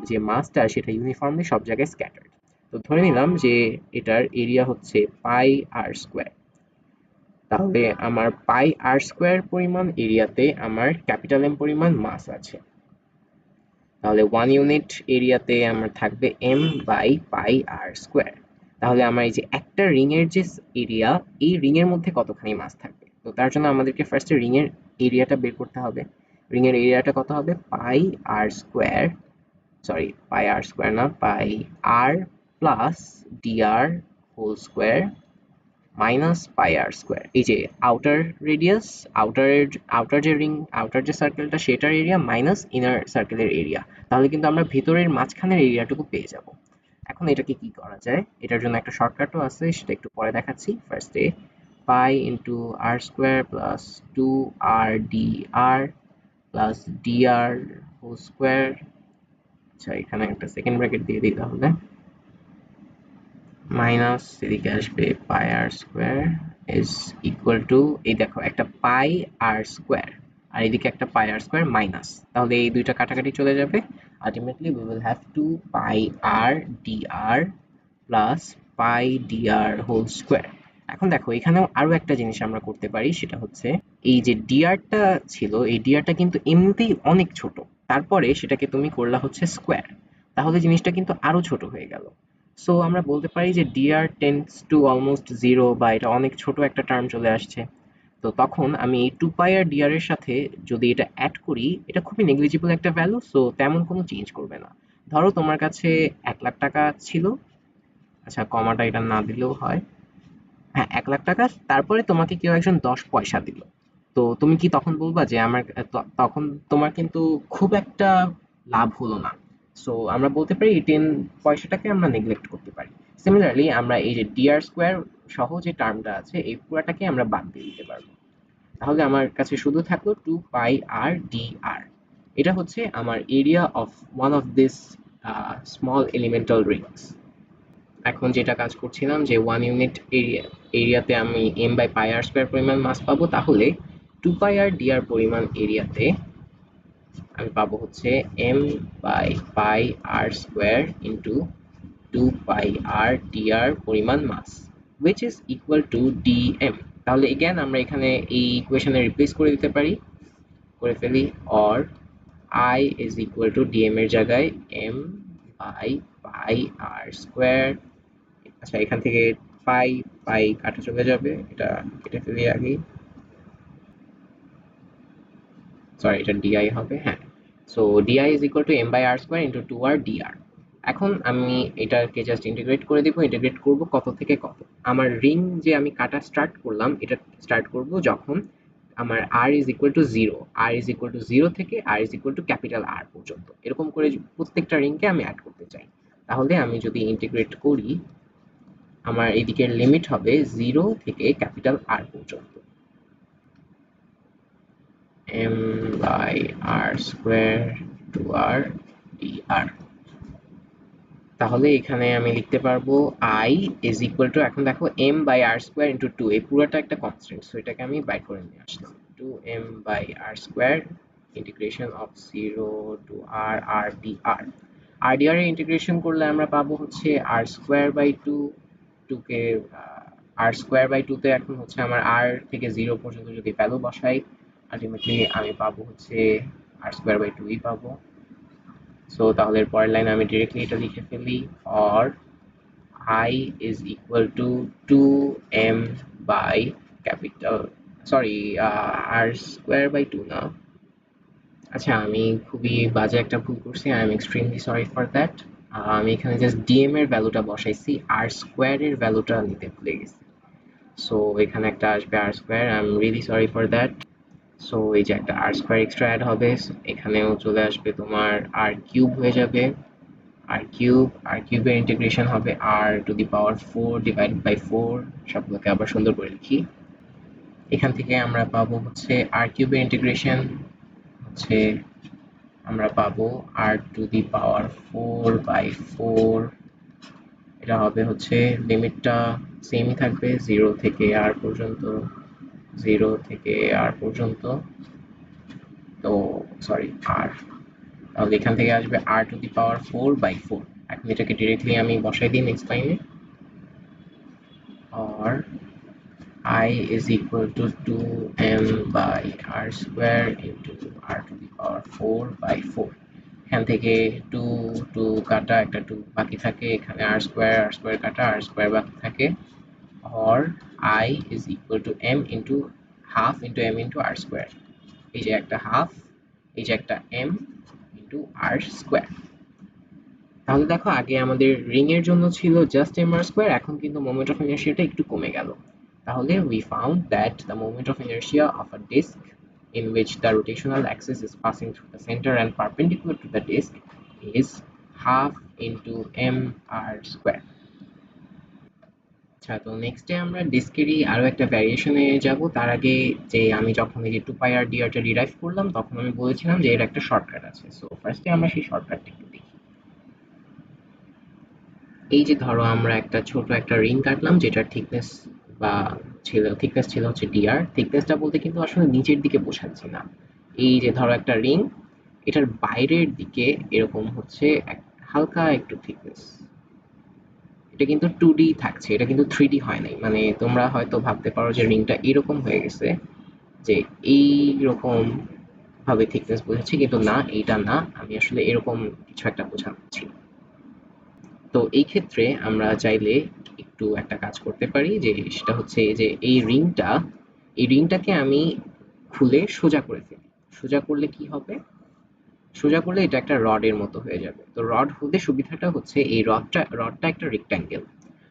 যে মাসটা সেটা ইউনিফর্মলি সব জায়গায় স্ক্যাটার্ড। তো ধরে নিলাম যে এটার এরিয়া হচ্ছে পাই আর স্কোয়ার। তাহলে আমার পাই আর স্কোয়ার পরিমাণ এরিয়াতে আমার ক্যাপিটাল এম পরিমাণ মাস আছে। তাহলে 1 ইউনিট এরিয়াতে আমার থাকবে M by pi R square. তাহলে আমার এই যে একটা রিং এর যে এরিয়া, এই রিং এর মধ্যে কতখানি মাস থাকবে? তো তার জন্য আমাদেরকে ফার্স্টে রিং এর এরিয়াটা বের করতে হবে। রিং এর এরিয়াটা কত হবে? পাই আর স্কোয়ার, সরি পাই আর স্কোয়ার না, পাই আর plus D R whole square minus পাই আর স্কোয়ার। এই যে আউটার রেডিয়াস, আউটার যে রিং, আউটার যে সার্কেলটা সেটার এরিয়া মাইনাস ইনার সার্কেলের এরিয়া, তাহলে কিন্তু আমরা ভেতরের মাঝখানের এরিয়াটুকু পেয়ে যাব। এখন এটাকে কি করা যায়, এটার জন্য একটা শর্টকাটও আছে, সেটা একটু পরে দেখাচ্ছি। ফার্স্টে pi into R square plus two আর D R plus D R whole square. আচ্ছা এখানে একটা সেকেন্ড ব্র্যাকেট দিয়ে দিই তাহলে, মাইনাস এদিকে আসবে পাই R square is equal two, এই দেখো একটা পাই আর স্কোয়ার আর এদিকে একটা পাই আর স্কোয়ার মাইনাস, তাহলে এই দুইটা কাটাকাটি চলে যাবে। Ultimately we will have two pi R D R plus pi D R whole square. এখন দেখো এখানেও আরো একটা জিনিস আমরা করতে পারি, সেটা হচ্ছে এই যে ডিআরটা ছিল, এই ডিআরটা কিন্তু এমনিতেই অনেক ছোট, তারপরে সেটাকে তুমি করলা হচ্ছে স্কোয়ার, তাহলে জিনিসটা কিন্তু আরো ছোট হয়ে গেল। সো আমরা বলতে পারি যে DR tends to almost zero, বা এটা অনেক ছোট একটা টার্ম চলে আসছে। তো তখন আমি এই টু পাই আর ডিআর এর সাথে যদি এটা অ্যাড করি, এটা খুবই নেগলিজিবল একটা ভ্যালু, সো তেমন কোনো চেঞ্জ করবে না। ধরো তোমার কাছে 1,00,000 টাকা ছিল, আচ্ছা কমাটা এটা না দিলেও হয়, হ্যাঁ 1,00,000 টাকা, তারপরে তোমাকে কেউ একজন 10 পয়সা দিল, তো তুমি কি তখন বলবা যে আমার তখন তোমার কিন্তু খুব একটা লাভ হলো না? সো আমরা বলতে পারি এই 10 পয়সাটাকে আমরা নেগলেক্ট করতে পারি। সিমিলারলি আমরা এই যে ডিআর স্কোয়ার সহ যে টার্মটা আছে এই পুরাটাকে আমরা বাদ দিয়ে দিতে পারবো। তাহলে আমার কাছে শুধু থাকলো টু পাই আর ডি আর। এটা হচ্ছে আমার area of one of this small elemental rings. এখন যেটা কাজ করছিলাম যে 1 ইউনিট এরিয়াতে আমি M by pi R square পরিমাণ মাস পাবো, তাহলে two pi R D R পরিমাণ এরিয়াতে আমি পাবো হচ্ছে M by pi R square into two pi R D R পরিমাণ mass, which is equal to dm। তাহলে এগেন আমরা এখানে এই ইকুয়েশনে রিপ্লেস করে দিতে পারি, করে ফেলি, or I is equal to dm এর জায়গায় m by pi R square. আচ্ছা এখান থেকে পাই পাই কাটা চলে যাবে, এটা কেটে ফেলি আগে, সরি এটা ডিআই হবে, হ্যাঁ। So DI is equal to M by R square into two R DR. এখন আমি এটাকে জাস্ট ইন্টিগ্রেট করে দিব, ইন্টিগ্রেট করব কত থেকে কত। আমার রিং যে আমি কাটা স্টার্ট করলাম, এটা স্টার্ট করব যখন আমার R is equal to zero, R is equal to zero থেকে R is equal to capital R পর্যন্ত, এরকম করে প্রত্যেকটা রিংকে আমি অ্যাড করতে চাই। তাহলে আমি যদি ইন্টিগ্রেট করি, আমার এদিকের লিমিট হবে জিরো থেকে ক্যাপিটাল আর পর্যন্ত, m by r square to r dr। তাহলে এখানে আমি লিখতে পারবো i ইজ ইকুয়াল টু, এখন দেখো m by R square into two, এই পুরোটা একটা কনস্ট্যান্ট, সো এটাকে আমি বাইর করে নিয়ে আসলাম, two m by R square integration of zero to R R D R. R D R এর ইন্টিগ্রেশন করলে আমরা পাবো হচ্ছে আর স্কোয়ার বাই টু, টুকে আর স্কোয়ার বাই টুতে এখন হচ্ছে আমার আর থেকে জিরো পর্যন্ত যদি ভ্যালু বসাই, আলটিমেটলি আমি পাবো হচ্ছে আর স্কোয়ার বাই টুই পাবো। সো তাহলে পরের লাইনে আমি ডিরেক্টলি এটা লিখে ফেলি, or I is equal to 2m by capital, sorry, r square by 2 না, আচ্ছা আমি খুবই বাজে একটা ভুল করছি, I am extremely sorry for that. আমি এখানে জাস্ট ডিএম এর ভ্যালুটা বসাইছি, আর স্কোয়ার এর ভ্যালুটা নিতে ভুলে গেছি, সো এখানে একটা আসবে R square, I am really sorry for that. So এই যে একটা আর স্কোয়ার এক্সট্রা অ্যাড হবে, এখানেও চলে আসবে তোমার আর কিউব হয়ে যাবে, আর কিউবের ইন্টিগ্রেশন হবে R to the power four divided by four. সবগুলোকে আবার সুন্দর করে লিখি, এখান থেকে আমরা পাবো হচ্ছে আর কিউবের ইন্টিগ্রেশন হচ্ছে আমরা পাবো R to the power four by four, এটা হবে হচ্ছে লিমিটটা সেমই থাকবে জিরো থেকে আর পর্যন্ত, জিরো থেকে আর পর্যন্ত, তো সরি আর, তাহলে এখান থেকে আসবে R to the power four by four. এখন এটাকে ডিরেক্টলি আমি বসাই দিই নেক্সট লাইনে, or I is equal to 2m by r square into r to the power 4 by 4। এখান থেকে 2 2 কাটা, একটা 2 বাকি থাকে, এখানে আর স্কোয়ার কাটা, আর স্কোয়ার বাকি থাকে, or I is equal to m into half into m into r square, এই যে একটা হাফ, এই যে একটা m into r square। তাহলে দেখো আগে আমাদের রিং এর জন্য ছিল জাস্ট এম আর স্কোয়ার, এখন কিন্তু মোমেন্ট অফ ইনার্শিয়াটা একটু কমে গেল। তাহলে we found that the moment of inertia of a disk in which the rotational axis is passing through the center and perpendicular to the disk is half into m r square। আচ্ছা, তো নেক্সটে আমরা ডিস্কেরই আরো একটা ভ্যারিয়েশনে যাব, তার আগে যে আমি যখন এই যে টু পাই আর ডিআরটা ডিরাইভ করলাম তখন আমি বলেছিলাম যে এর একটা শর্টকাট আছে, সো ফার্স্টে আমরা সেই শর্টকাটটা একটু দেখি। এই যে ধরো আমরা একটা ছোট একটা রিং কাটলাম যেটার থিকনেস বা থিকনেস ছিল হচ্ছে ডিআর, থিকনেসটা বলতে কিন্তু আসলে নিচের দিকে বোঝাচ্ছি না, এই যে ধরো একটা রিং, এটার বাইরের দিকে এরকম হচ্ছে হালকা একটু থিকনেস, এটা কিন্তু টু ডি থাকছে, এটা কিন্তু থ্রি ডি হয় নাই, মানে তোমরা হয়তো ভাবতে পারো যে রিংটা এরকম হয়ে গেছে, যে এইরকম ভাবে থিকনেস বোঝাচ্ছি, কিন্তু না, এইটা না, আমি আসলে এরকম কিছু একটা বোঝাচ্ছি। তো এই ক্ষেত্রে আমরা চাইলে একটু একটা কাজ করতে পারি, যে সেটা হচ্ছে যে এই রিংটাকে আমি খুলে সোজা করে ফেলি। সোজা করলে কি হবে, সোজা করলে এটা একটা রডের মতো হয়ে যাবে। তো রড হলে সুবিধাটা হচ্ছে এই রডটা একটা রেক্ট্যাঙ্গেল,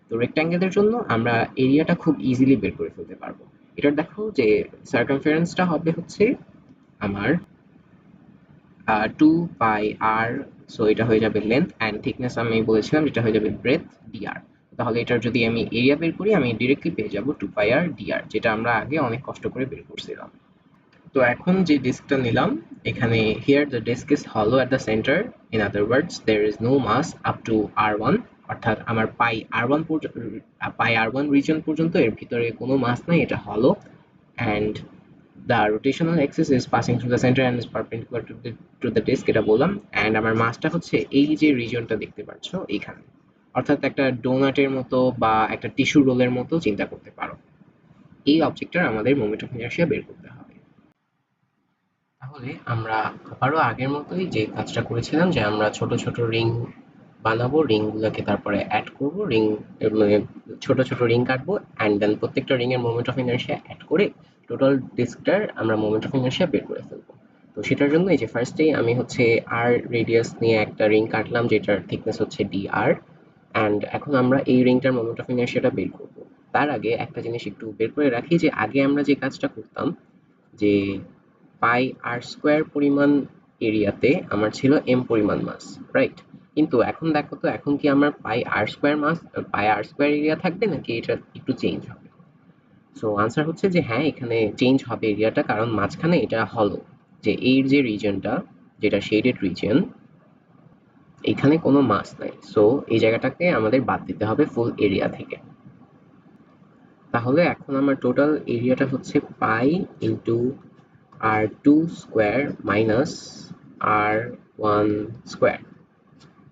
তো রেক্ট্যাঙ্গেলের জন্য আমরা এরিয়াটা খুব ইজিলি বের করে ফেলতে পারবো। এটার দেখো যে সার্কামফারেন্সটা হবে হচ্ছে আমার টু পাই আর, সো এটা হয়ে যাবে লেন্থ, অ্যান্ড থিকনেস আমি বলেছিলাম যেটা হয়ে যাবে ব্রেথ ডিআর। তাহলে এটার যদি আমি এরিয়া বের করি আমি ডিরেক্টলি পেয়ে যাব টু পাই আর ডিআর, যেটা আমরা আগে অনেক কষ্ট করে বের করছিলাম। তো এখন যে ডিস্কটা নিলাম, এখানে here the disc is hollow at the centre, in other words there is no mass up to R one, অর্থাৎ আমার পাই আর ওয়ান রিজন পর্যন্ত এর ভিতরে কোনো মাস নাই, এটা হলো, and the rotational axis is passing through the center and is perpendicular to the disk, এটা বললাম, অ্যান্ড আমার মাসটা হচ্ছে এই যে রিজনটা দেখতে পাচ্ছ এইখানে, অর্থাৎ একটা ডোনাটের মতো বা একটা টিস্যু রোলের মতো চিন্তা করতে পারো। এই অবজেক্টটার আমাদের মোমেন্ট অফ ইনার্শিয়া বের করতে হবে। তাহলে আমরা আবারও আগের মতোই যে কাজটা করেছিলাম, যে আমরা ছোট ছোট রিং বানাবো, রিং গুলোকে তারপরে অ্যাড করবো, মানে ছোট ছোট রিং কাটবো, অ্যান্ড দেন প্রত্যেকটা রিং এর মোমেন্ট অফ ইনার্শিয়া অ্যাড করে টোটাল ডিস্কটার আমরা মোমেন্ট অফ ইনার্শিয়া বের করে ফেলবো। তো সেটার জন্য এই যে ফার্স্টেই আমি হচ্ছে আর রেডিয়াস নিয়ে একটা রিং কাটলাম যেটার থিকনেস হচ্ছে ডি আর, অ্যান্ড এখন আমরা এই রিংটার মোমেন্ট অফ ইনার্শিয়াটা বের করবো। তার আগে একটা জিনিস একটু বের করে রাখি, যে আগে আমরা যে কাজটা করতাম, যে পাই আর স্কোয়ার পরিমাণ এরিয়াতে আমার ছিল এম পরিমাণ মাস, রাইট? কিন্তু এখন দেখো তো, এখন কি আমার পাই আর স্কোয়ার এরিয়া থাকবে নাকি এটা একটু চেঞ্জ হবে? সো আনসার হচ্ছে যে হ্যাঁ, এখানে চেঞ্জ হবে এরিয়াটা, কারণ মাঝখানে এটা হলো, যে এর যে রিজনটা, যেটা শেডেড রিজন, এখানে কোনো মাস নাই, সো এই জায়গাটাকে আমাদের বাদ দিতে হবে ফুল এরিয়া থেকে। তাহলে এখন আমার টোটাল এরিয়াটা হচ্ছে পাই into r2 square minus r1 square.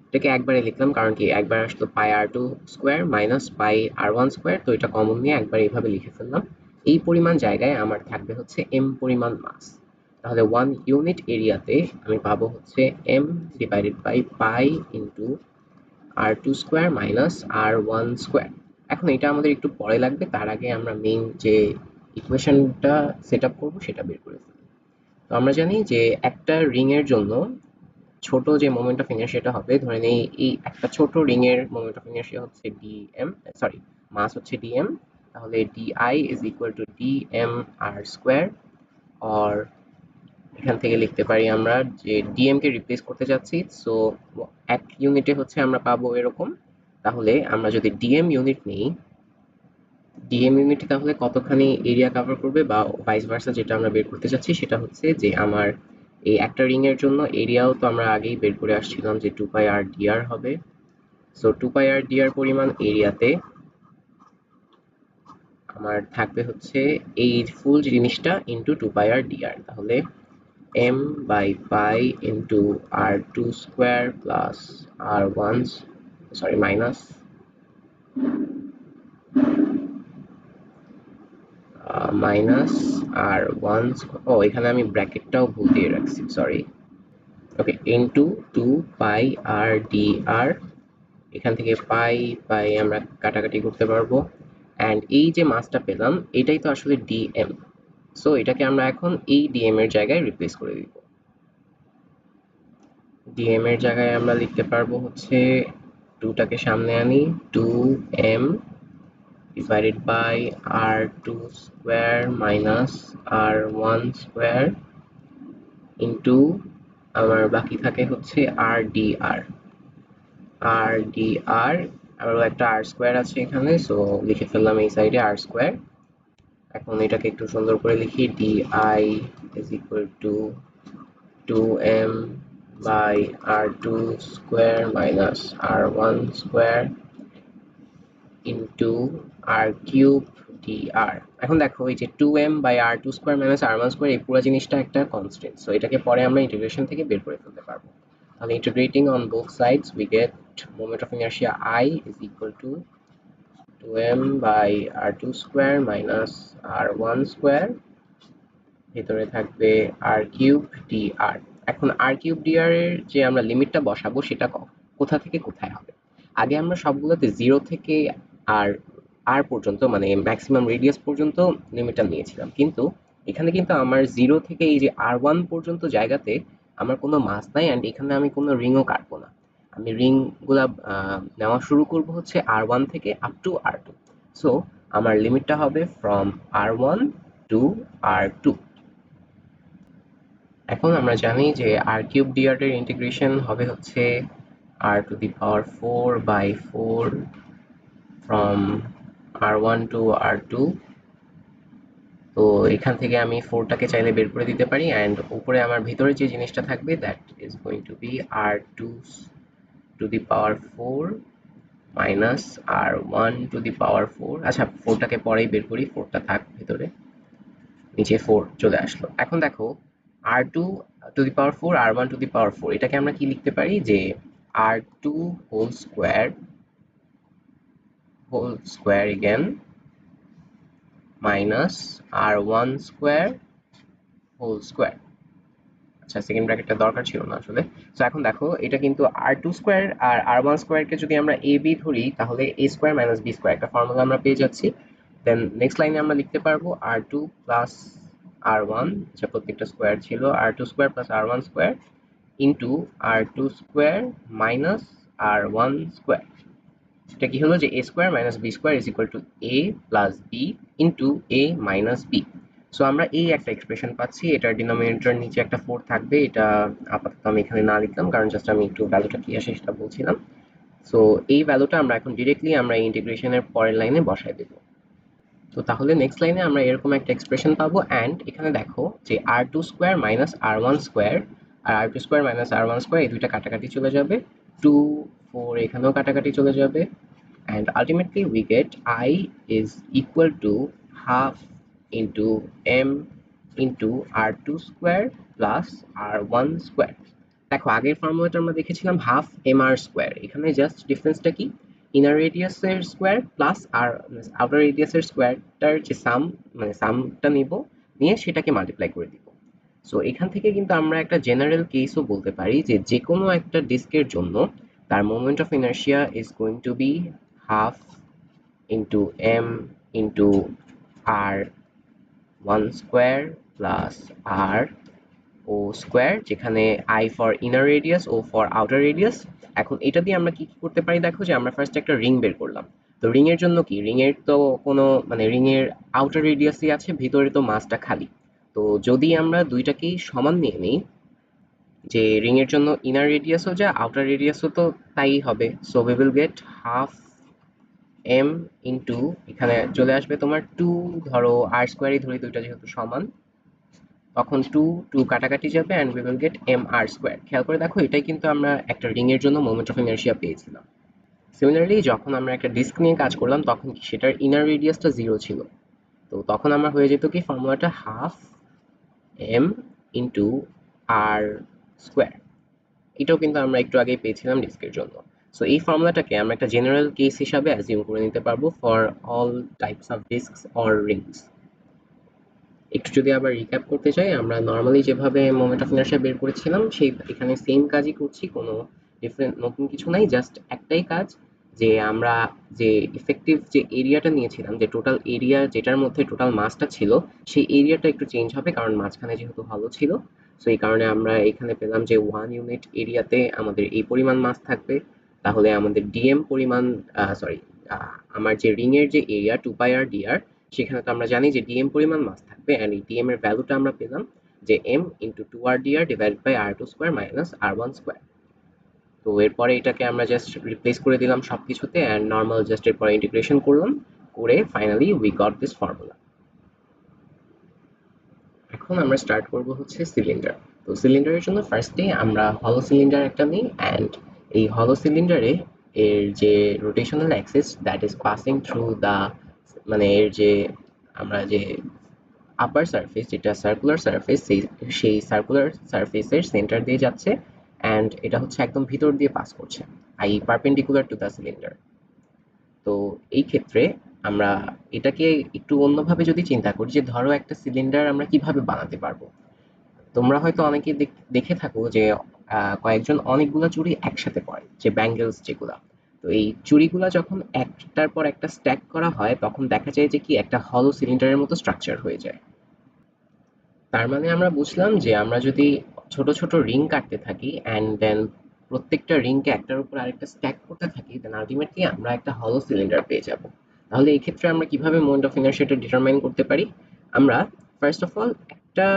এটাকে একবারে লিখলাম কারণ কি একবার আসলো পাই r2 স্কোয়ার মাইনাস পাই r1 স্কোয়ার, তো এটা কমন নিয়ে একবার এইভাবে লিখে ফেললাম। এই পরিমাণ জায়গায় আমার থাকবে হচ্ছে m পরিমাণ মাস। তাহলে 1 ইউনিট এরিয়াতে আমি পাবো হচ্ছে m divided by pi into r2 square minus r1 square. এখন এটা আমাদের একটু পরে লাগবে, তার আগে আমরা মেইন যে ইকুয়েশনটা সেট আপ করবো সেটা বের করে ফেলি। তো আমরা জানি যে একটা রিং এর জন্য ছোট যে মোমেন্ট অফ ইনার্শিয়াটা হবে, ধরে নেই এই একটা ছোট রিং এর মোমেন্ট অফ ইনার্শিয়া হচ্ছে ডিএম, সরি মাস হচ্ছে ডিএম, তাহলে dI is equal to dm R square. আর এখান থেকে লিখতে পারি আমরা যে ডিএম কে রিপ্লেস করতে যাচ্ছি, সো এক ইউনিটে হচ্ছে আমরা পাবো এরকম। তাহলে আমরা যদি ডিএম ইউনিট নিই, ডিএম ইউনিট তাহলে কতখানি এরিয়া কভার করবে বা ভাইস ভার্সা, যেটা আমরা বের করতে চাচ্ছি সেটা হচ্ছে যে আমার এই একটা রিং এর জন্য এরিয়াও তো আমরা আগেই বের করে আসছিলাম যে 2 পাই আর ডিআর হবে। সো 2 পাই আর ডিআর পরিমাণ এরিয়াতে আমার থাকবে হচ্ছে এই ফুল জিনিসটা ইনটু 2 পাই আর ডিআর। তাহলে m by pi into r2 square plus r1, sorry minus minus r1, ও এখানে আমি ব্র্যাকেটটাও ভুল দিয়ে রাখছি, সরি। ওকে, ইনটু 2 পাই আর ডি আর, এখান থেকে পাই পাই আমরা কাটাকাটি করতে পারবো, অ্যান্ড এই যে মাসটা পেলাম এটাই তো আসলে ডিএম। সো এটাকে আমরা এখন এই ডিএম এর জায়গায় রিপ্লেস করে দিব। ডিএম এর জায়গায় আমরা লিখতে পারবো হচ্ছে 2টাকে সামনে আনি, 2m divided by r2 square minus r1 square into আমার বাকি থাকে হচ্ছে rdr। rdr আরও একটা r স্কোয়ার আছে এখানে, সো লিখে ফেললাম এই সাইডে r স্কোয়ার। এখন এটাকে একটু সুন্দর করে লিখি, di is equal to 2m by r2 square minus r1 square into r cube dr। এখন দেখো এই যে 2m by r2 square minus r1 square এই পুরো জিনিসটা একটা কনস্ট্যান্ট, সো এটাকে পরে আমরা ইন্টিগ্রেশন থেকে বের করে ফেলতে পারবো। তাহলে integrating on both sides we get moment of inertia I is equal to 2m by r2 square minus r1 square, ভেতরে থাকবে r cube dr। এখন r cube dr এর যে আমরা লিমিটটা বসাবো সেটা কোথা থেকে কোথায় হবে। আগে আমরা সবগুলোতে 0 থেকে আর আর পর্যন্ত মানে ম্যাক্সিমাম রেডিয়াস পর্যন্ত লিমিটটা নিয়েছিলাম, কিন্তু এখানে কিন্তু আমার 0 থেকে এই যে r1 পর্যন্ত জায়গাতে আমার কোনো মাস নাই, অ্যান্ড এখানে আমি কোনো রিংও কাটবো না। আমি রিংগুলা নেওয়া শুরু করব হচ্ছে r1 থেকে আপ টু r2। সো আমার লিমিটটা হবে ফ্রম r1 টু r2। এখন আমরা জানি যে r কিউব dr এর ইন্টিগ্রেশন হবে হচ্ছে r to the power 4 by 4 from r1 to r2। তো এখান থেকে আমি 4টাকে চাইলে বের করে দিতে পারি, অ্যান্ড উপরে আমার ভিতরে যে জিনিসটা থাকবে that is going to be r2 to the power 4 minus r1 to the power 4। আচ্ছা 4টাকে পরেই বের করি, 4টা থাক ভিতরে, নিচে 4 চলে আসলো। এখন দেখো r2 to the power 4 r1 to the power 4 এটাকে আমরা কি লিখতে পারি যে r2 whole square again minus r1 square whole square. আচ্ছা সেকেন্ড ব্র্যাকেটটা দরকার ছিল না আসলে। সো এখন দেখো এটা কিন্তু r2 স্কোয়ার আর r1 স্কোয়ারকে যদি আমরা a b ধরি তাহলে a square minus b square একটা ফর্মুলা আমরা পেয়ে যাচ্ছি। দেন নেক্সট লাইনে আমরা লিখতে পারবো r2 প্লাস r1, যা প্রত্যেকটা স্কোয়ার ছিল, r2 square plus r1 square into r2 square minus r1 square. এটা কি হলো যে a square minus b square is equal two a plus b into a minus b। So আমরা এই একটা এক্সপ্রেশন পাচ্ছি, এটার ডিনোমিনেটর নিচে একটা 4 থাকবে, এটা আপাতত আমি এখানে না লিখলাম কারণ জাস্ট আমি একটু ভ্যালুটা কি আসে সেটা বলছিলাম। সো এই ভ্যালুটা আমরা এখন ডিরেক্টলি আমরা ইন্টিগ্রেশনের পরের লাইনে বসাই দেবো। তো তাহলে নেক্সট লাইনে আমরা এরকম একটা এক্সপ্রেশন পাবো, অ্যান্ড এখানে দেখো যে r2 square minus r1 square আর r2 square minus r1 square এই দুইটা কাটাকাটি চলে যাবে। 2 4 এখানেও কাটাকাটি চলে যাবে, and ultimately we get I is equal to half into m into r2 square plus r1 square. দেখো আগের ফর্মুলাটা আমরা দেখেছিলাম হাফ এম আর স্কোয়ার, এখানে জাস্ট ডিফারেন্সটা কি, ইনার রেডিয়াসের স্কোয়ার প্লাস আর আউটার রেডিয়াসের স্কোয়ারটার যে সাম, মানে সামটা নিব, নিয়ে সেটাকে মাল্টিপ্লাই করে দিব। সো এখান থেকে কিন্তু আমরা একটা জেনারেল কেসও বলতে পারি যে যে কোনো একটা ডিস্কের জন্য তার moment of inertia is going to be half into M into R one square plus R O square, যেখানে I for inner radius O for outer radius. এখন এটা দিয়ে আমরা কি কি করতে পারি, দেখো যে আমরা ফার্স্ট একটা রিং বের করলাম। তো রিং এর জন্য কি, রিং এর তো কোনো মানে রিং এর আউটার রেডিয়াসই আছে, ভিতরে তো মাসটা খালি। তো যদি আমরা দুইটাকেই সমান নিয়ে নিই, যে রিং এর জন্য ইনার রেডিয়াসও যা আউটার রেডিয়াসও তো তাই হবে, so we will get half M into এখানে চলে আসবে তোমার টু, ধরো আর স্কোয়ারই ধরি, দুইটা যেহেতু সমান, তখন টু টু কাটাকাটি যাবে and we will get M R square. খেয়াল করে দেখো এটাই কিন্তু আমরা একটা রিং এর জন্য মোমেন্ট অফ ইনার্শিয়া পেয়েছিলাম। সিমিলারলি যখন আমরা একটা ডিস্ক নিয়ে কাজ করলাম তখন কি সেটার ইনার রেডিয়াসটা জিরো ছিল, তো তখন আমার হয়ে যেত কি ফর্মুলাটা half M into R square. এটাও কিন্তু আমরা একটু আগেই পেয়েছিলাম ডিস্কের জন্য। সো এই ফর্মুলাটাকে আমরা একটা জেনারেল কেস হিসাবে অ্যাজিউম করে নিতে পারবো for all types of discs or rings. একটু যদি আবার রিক্যাপ করতে চাই, আমরা নর্মালি যেভাবে মোমেন্ট অফ ইনার্শিয়া বের করেছিলাম সেই এখানে সেম কাজই করছি, কোনো ডিফারেন্ট নতুন কিছু নাই, জাস্ট একটাই কাজ, যে আমরা যে ইফেক্টিভ যে এরিয়াটা নিয়েছিলাম, যে টোটাল এরিয়া যেটার মধ্যে টোটাল মাসটা ছিল, সেই এরিয়াটা একটু চেঞ্জ হবে, কারণ মাঝখানে যেহেতু হলো ছিল। সো এই কারণে আমরা এখানে পেলাম যে 1 ইউনিট এরিয়াতে আমাদের এই পরিমাণ মাস থাকবে। তাহলে আমাদের ডিএম পরিমাণ, সরি, আমার যে রিং এর যে এরিয়া 2 পাই আর ডিআর, সেখানে তো আমরা জানি যে ডিএম পরিমাণ মাস থাকবে, অ্যান্ড এই ডিএম এর ভ্যালুটা আমরা পেলাম যে M into 2 R dR divide by R two square minus R one square. তো এরপরে এটাকে আমরা জাস্ট রিপ্লেস করে দিলাম সবকিছুতে অ্যান্ড নর্মাল জাস্ট এরপরে ইন্টিগ্রেশন করলাম, করে finally we got this formula. এখন আমরা স্টার্ট করব হচ্ছে সিলিন্ডার। তো সিলিন্ডারের জন্য ফার্স্টে আমরা হলো সিলিন্ডার একটা নিই, অ্যান্ড এই হলো সিলিন্ডারে এর যে rotational Axis that is passing through the, মানে এর যে আমরা যে আপার সারফেস যেটা সার্কুলার সারফেস, সেই সার্কুলার সারফেসের সেন্টার দিয়ে যাচ্ছে, অ্যান্ড এটা হচ্ছে একদম ভিতর দিয়ে পাস করছে, I perpendicular to the cylinder. তো এই ক্ষেত্রে আমরা এটাকে একটু অন্যভাবে যদি চিন্তা করি, যে ধরো একটা সিলিন্ডার আমরা কিভাবে বানাতে পারবো। তোমরা হয়তো অনেকে দেখে থাকো যে কয়েকজন অনেকগুলো চুড়ি একসাথে পরে, যে ব্যাঙ্গেলস যেগুলা। তো এই চুড়িগুলা যখন একটার পর একটা স্ট্যাক করা হয় তখন দেখা যায় যে কি একটা হলো সিলিন্ডারের মতো স্ট্রাকচার হয়ে যায়। তার মানে আমরা বুঝলাম যে আমরা যদি ছোট ছোট রিং কাটতে থাকি অ্যান্ড দেন প্রত্যেকটা রিংকে একটার উপর আরেকটা স্ট্যাক করতে থাকি, দেন আলটিমেটলি আমরা একটা হলো সিলিন্ডার পেয়ে যাব। তাহলে এই ক্ষেত্রে আমরা কিভাবে মোমেন্ট অফ ইনারশিয়াটা ডিটারমাইন করতে পারি, আমরা ফার্স্ট অফ অল একটা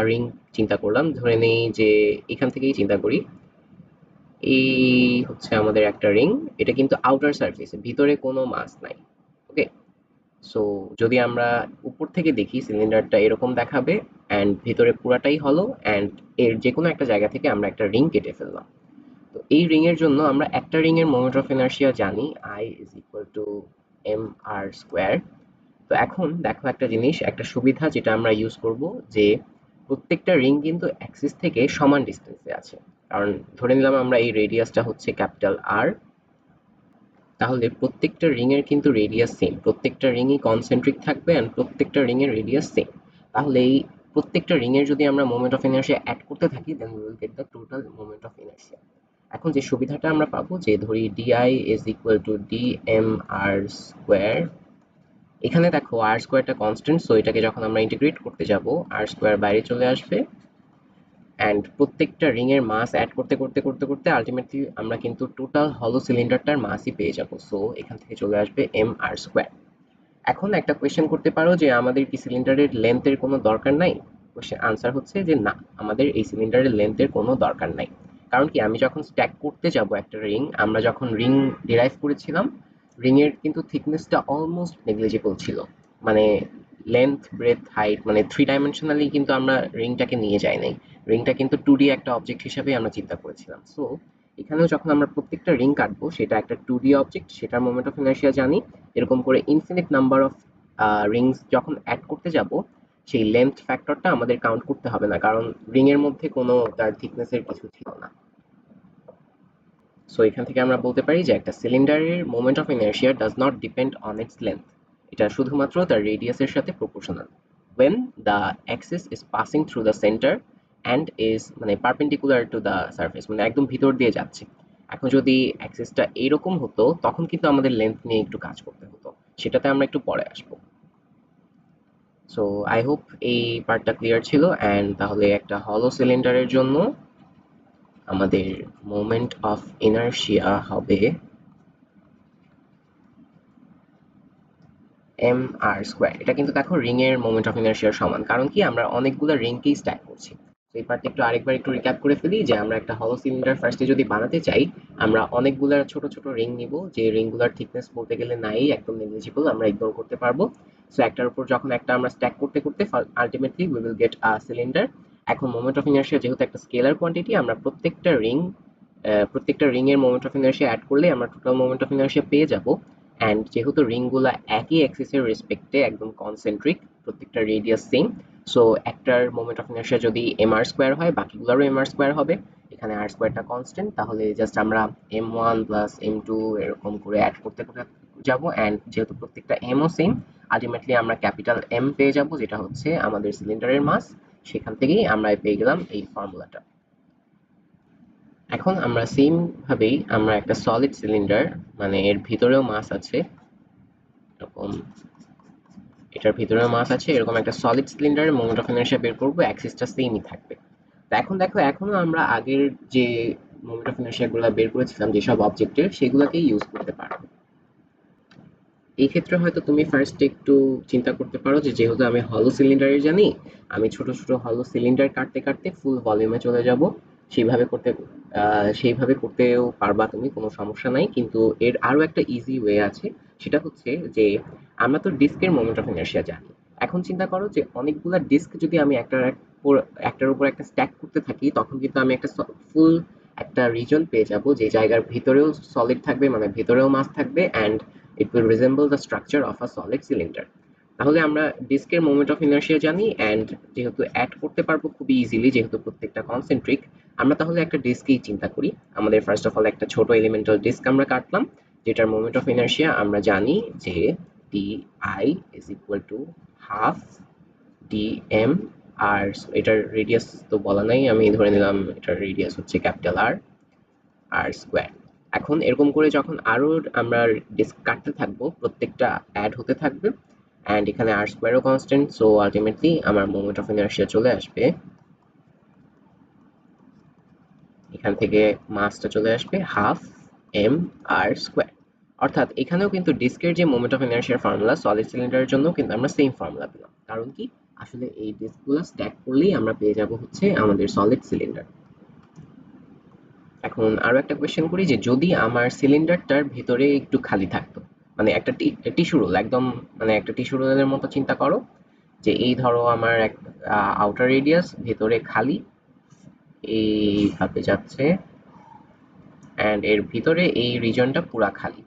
রিং চিন্তা করলাম, ধরে নেই যে এখান থেকেই চিন্তা করি, এই হচ্ছে আমাদের একটা রিং, এটা কিন্তু আউটার সারফেসে, ভিতরে কোনো মাস নাই। ওকে, সো যদি আমরা উপর থেকে দেখি সিলিন্ডারটা এরকম দেখাবে, অ্যান্ড ভেতরে পুরাটাই হলো, অ্যান্ড এর যে কোনো একটা জায়গা থেকে আমরা একটা রিং কেটে ফেললাম। তো এই রিং এর জন্য আমরা একটা রিং এর মোমেন্ট অফ ইনার্শিয়া জানি, I is equal to M R square. তো এখন দেখো একটা জিনিস, একটা সুবিধা যেটা আমরা ইউজ করব, যে প্রত্যেকটা রিং কিন্তু অ্যাক্সিস থেকে সমান ডিস্টেন্সে আছে। কারণ ধরে নিলাম আমরা এই রেডিয়াসটা হচ্ছে ক্যাপিটাল আর, তাহলে প্রত্যেকটা রিং এর কিন্তু রেডিয়াস সেম, প্রত্যেকটা রিংই কনসেন্ট্রিক থাকবে অ্যান্ড প্রত্যেকটা রিং এর রেডিয়াস সেম। তাহলে এই প্রত্যেকটা রিং এর যদি আমরা মোমেন্ট অফ ইনার্শিয়া অ্যাড করতে থাকি, then we will get the total moment of inertia. এখন যে সুবিধাটা আমরা পাবো, যে ধরি DI is equal to D M R square, এখানে দেখো আর স্কোয়ারটা কনস্ট্যান্ট, সো এটাকে যখন আমরা ইন্টিগ্রেট করতে যাব আর স্কোয়ার বাইরে চলে আসবে, অ্যান্ড প্রত্যেকটা রিং এর মাস অ্যাড করতে করতে করতে করতে আলটিমেটলি আমরা কিন্তু টোটাল হলো সিলিন্ডারটার মাসই পেয়ে যাব, সো এখান থেকে চলে আসবে এম আর স্কোয়ার। এখন একটা কোয়েশ্চেন করতে পারো যে আমাদের কি সিলিন্ডারের লেন্থের কোনো দরকার নাই। কোয়েশ্চেন আনসার হচ্ছে যে না, আমাদের এই সিলিন্ডারের লেন্থের কোনো দরকার নাই। কারণ কি, আমি যখন স্ট্যাক করতে যাব একটা রিং, আমরা যখন রিং ডিরাইভ করেছিলাম, রিং এর কিন্তু থিকনেসটা অলমোস্ট নেগলিজিবল ছিল, মানে লেন্থ ব্রেথ হাইট মানে 3 ডাইমেনশনালি কিন্তু আমরা রিংটাকে নিয়ে যাই নাই, রিংটা কিন্তু 2D একটা অবজেক্ট হিসাবে আমরা চিন্তা করেছিলাম। সো এখানেও যখন আমরা প্রত্যেকটা রিং কাটবো সেটা একটা 2D অবজেক্ট, সেটার মোমেন্ট অফ ইনার্শিয়া জানি। এরকম করে ইনফিনিট নাম্বার অফ রিংস যখন অ্যাড করতে যাব, সেই লেন্থ ফ্যাক্টরটা আমাদের কাউন্ট করতে হবে না, কারণ রিং এর মধ্যে কোনো তার থিকনেসের কিছু ছিল না। সো এখান থেকে আমরা বলতে পারি যে একটা সিলিন্ডারের moment of inertia does not depend on it's length, এটা শুধুমাত্র তার রেডিয়াসের সাথে proportional when the axis is passing through the center and is মানে পারপেন্ডিকুলার টু দ্য সারফেস, মানে একদম ভিতর দিয়ে যাচ্ছে। এখন যদি অ্যাক্সিসটা এইরকম হতো তখন কিন্তু আমাদের লেন্থ নিয়ে একটু কাজ করতে হতো, সেটাতে আমরা একটু পরে আসবো। সো আই হোপ এই পার্টটা ক্লিয়ার ছিল। অ্যান্ড তাহলে একটা হলো সিলিন্ডারের জন্য আমাদের মোমেন্ট অফ ইনার্শিয়া হবে এম আর স্কোয়ার। এটা কিন্তু দেখো রিং এর মোমেন্ট অফ ইনার্শিয়ার সমান, কারণ কি আমরা অনেকগুলো রিংকেই স্ট্যাক করছি। তো এই পার্টটা একটু আরেকবার একটু রিক্যাপ করে ফেলি যে আমরা একটা হলো সিলিন্ডার ফার্স্টে যদি বানাতে চাই, আমরা অনেকগুলো ছোট ছোট রিং নিব, যে রিংগুলোর থিকনেস বলতে গেলে নাই, একদম নেগলিজিবল, আমরা ইগনোর করতে পারবো। সো একটার উপর যখন একটা আমরা স্ট্যাক করতে করতে ultimately we will get a cylinder. এখন মোমেন্ট অফ ইনার্শিয়া যেহেতু একটা স্কেলার কোয়ান্টিটি, আমরা প্রত্যেকটা রিং এর মোমেন্ট অফ ইনার্শিয়া অ্যাড করলে আমরা টোটাল মোমেন্ট অফ ইনার্শিয়া পেয়ে যাব। অ্যান্ড যেহেতু রিংগুলা একই অ্যাক্সিসের রেসপেক্টে একদম কনসেন্ট্রিক, প্রত্যেকটা রেডিয়াস সেম, সো একটার মোমেন্ট অফ ইনার্শিয়া যদি এম আর স্কোয়ার হয়, বাকিগুলোরও এম আর স্কোয়ার হবে। এখানে আর স্কোয়ারটা কনস্ট্যান্ট, তাহলে জাস্ট আমরা m1 প্লাস m2 এরকম করে অ্যাড করতে করতে যাব। অ্যান্ড যেহেতু প্রত্যেকটা এমও সেম, আলটিমেটলি আমরা ক্যাপিটাল এম পেয়ে যাব, যেটা হচ্ছে আমাদের সিলিন্ডারের মাস। সেখান থেকেই আমরা পেয়ে গেলাম এই ফর্মুলাটা। এখন আমরা সেম ভাবেই আমরা একটা সলিড সিলিন্ডার, মানে এর ভিতরেও মাস আছে, এরকম এটার ভিতরেও মাস আছে, এরকম একটা সলিড সিলিন্ডারের মোমেন্ট অফ ইনার্শিয়া বের করবো, অ্যাক্সিসটা সেমই থাকবে। তো এখন দেখো এখনো আমরা আগের যে মোমেন্ট অফ ইনার্শিয়া গুলো বের করেছিলাম যেসব অবজেক্টের, সেগুলোকেই ইউজ করতে পারবো। এই ক্ষেত্রে হয়তো তুমি ফার্স্ট একটু চিন্তা করতে পারো যে যেহেতু আমি হলো সিলিন্ডারে জানি, আমি ছোট ছোট হলো সিলিন্ডার কাটতে কাটতে ফুল ভলিউমে চলে যাব। সেইভাবে করতে সেইভাবে করতেও পারবা তুমি, কোনো সমস্যা নাই। কিন্তু এর আরো একটা ইজি ওয়ে আছে, সেটা হচ্ছে যে আমরা তো ডিস্কের মোমেন্ট অফ ইনার্শিয়া জানি। এখন চিন্তা করো যে অনেকগুলা ডিস্ক যদি আমি একটার উপর একটা স্ট্যাক করতে থাকি, তখন কিন্তু আমি একটা ফুল একটা রিজন পেয়ে যাব, যে জায়গার ভিতরেও সলিড থাকবে, মানে ভিতরেও মাস থাকবে, and it will resemble the structure of a solid cylinder. তাহলে আমরা ডিস্কের মোমেন্ট অফ ইনার্শিয়া জানি, অ্যান্ড যেহেতু অ্যাড করতে পারবো খুবই ইজিলি, যেহেতু প্রত্যেকটা কনসেন্ট্রিক, আমরা তাহলে একটা ডিস্কেই চিন্তা করি। আমাদের ফার্স্ট অফ অল একটা ছোট এলিমেন্টাল ডিস্ক আমরা কাটলাম, যেটার মোমেন্ট অফ ইনার্শিয়া আমরা জানি যে D I is equal to half D M R, এটার রেডিয়াস তো বলা নাই, আমি ধরে নিলাম এটার রেডিয়াস হচ্ছে ক্যাপিটাল আর, আর স্কোয়ার। এখন এরকম করে যখন আরো আমরা ডিস্ক কাটতে থাকবো, প্রত্যেকটা অ্যাড হতে থাকবে, অ্যান্ড এখানে আর স্কোয়ারও কনস্ট্যান্ট, সো আলটিমেটলি আমার মোমেন্ট অফ ইনার্শিয়া চলে আসবে, এখান থেকে মাসটা চলে আসবে হাফ এম আর স্কোয়ার। অর্থাৎ এখানেও কিন্তু ডিস্কের যে মোমেন্ট অফ ইনার্শিয়ার ফর্মুলা, সলিড সিলিন্ডারের জন্য কিন্তু আমরা সেম ফর্মুলা পেলাম। কারণ কি, আসলে এই ডিস্কগুলো স্ট্যাক করলেই আমরা পেয়ে যাব হচ্ছে আমাদের সলিড সিলিন্ডার। এখন আরো একটা কোয়েশ্চেন করি, যে যদি আমার সিলিন্ডারটার ভিতরে একটু খালি থাকতো, মানে একটা টিস্যু রোল, একদম মানে একটা টিস্যু রোলের মতো চিন্তা করো, যে এই ধরো আমার এক আউটার রেডিয়াস, ভেতরে খালি, এইভাবে যাচ্ছে, অ্যান্ড এর ভিতরে এই রিজনটা পুরা খালি।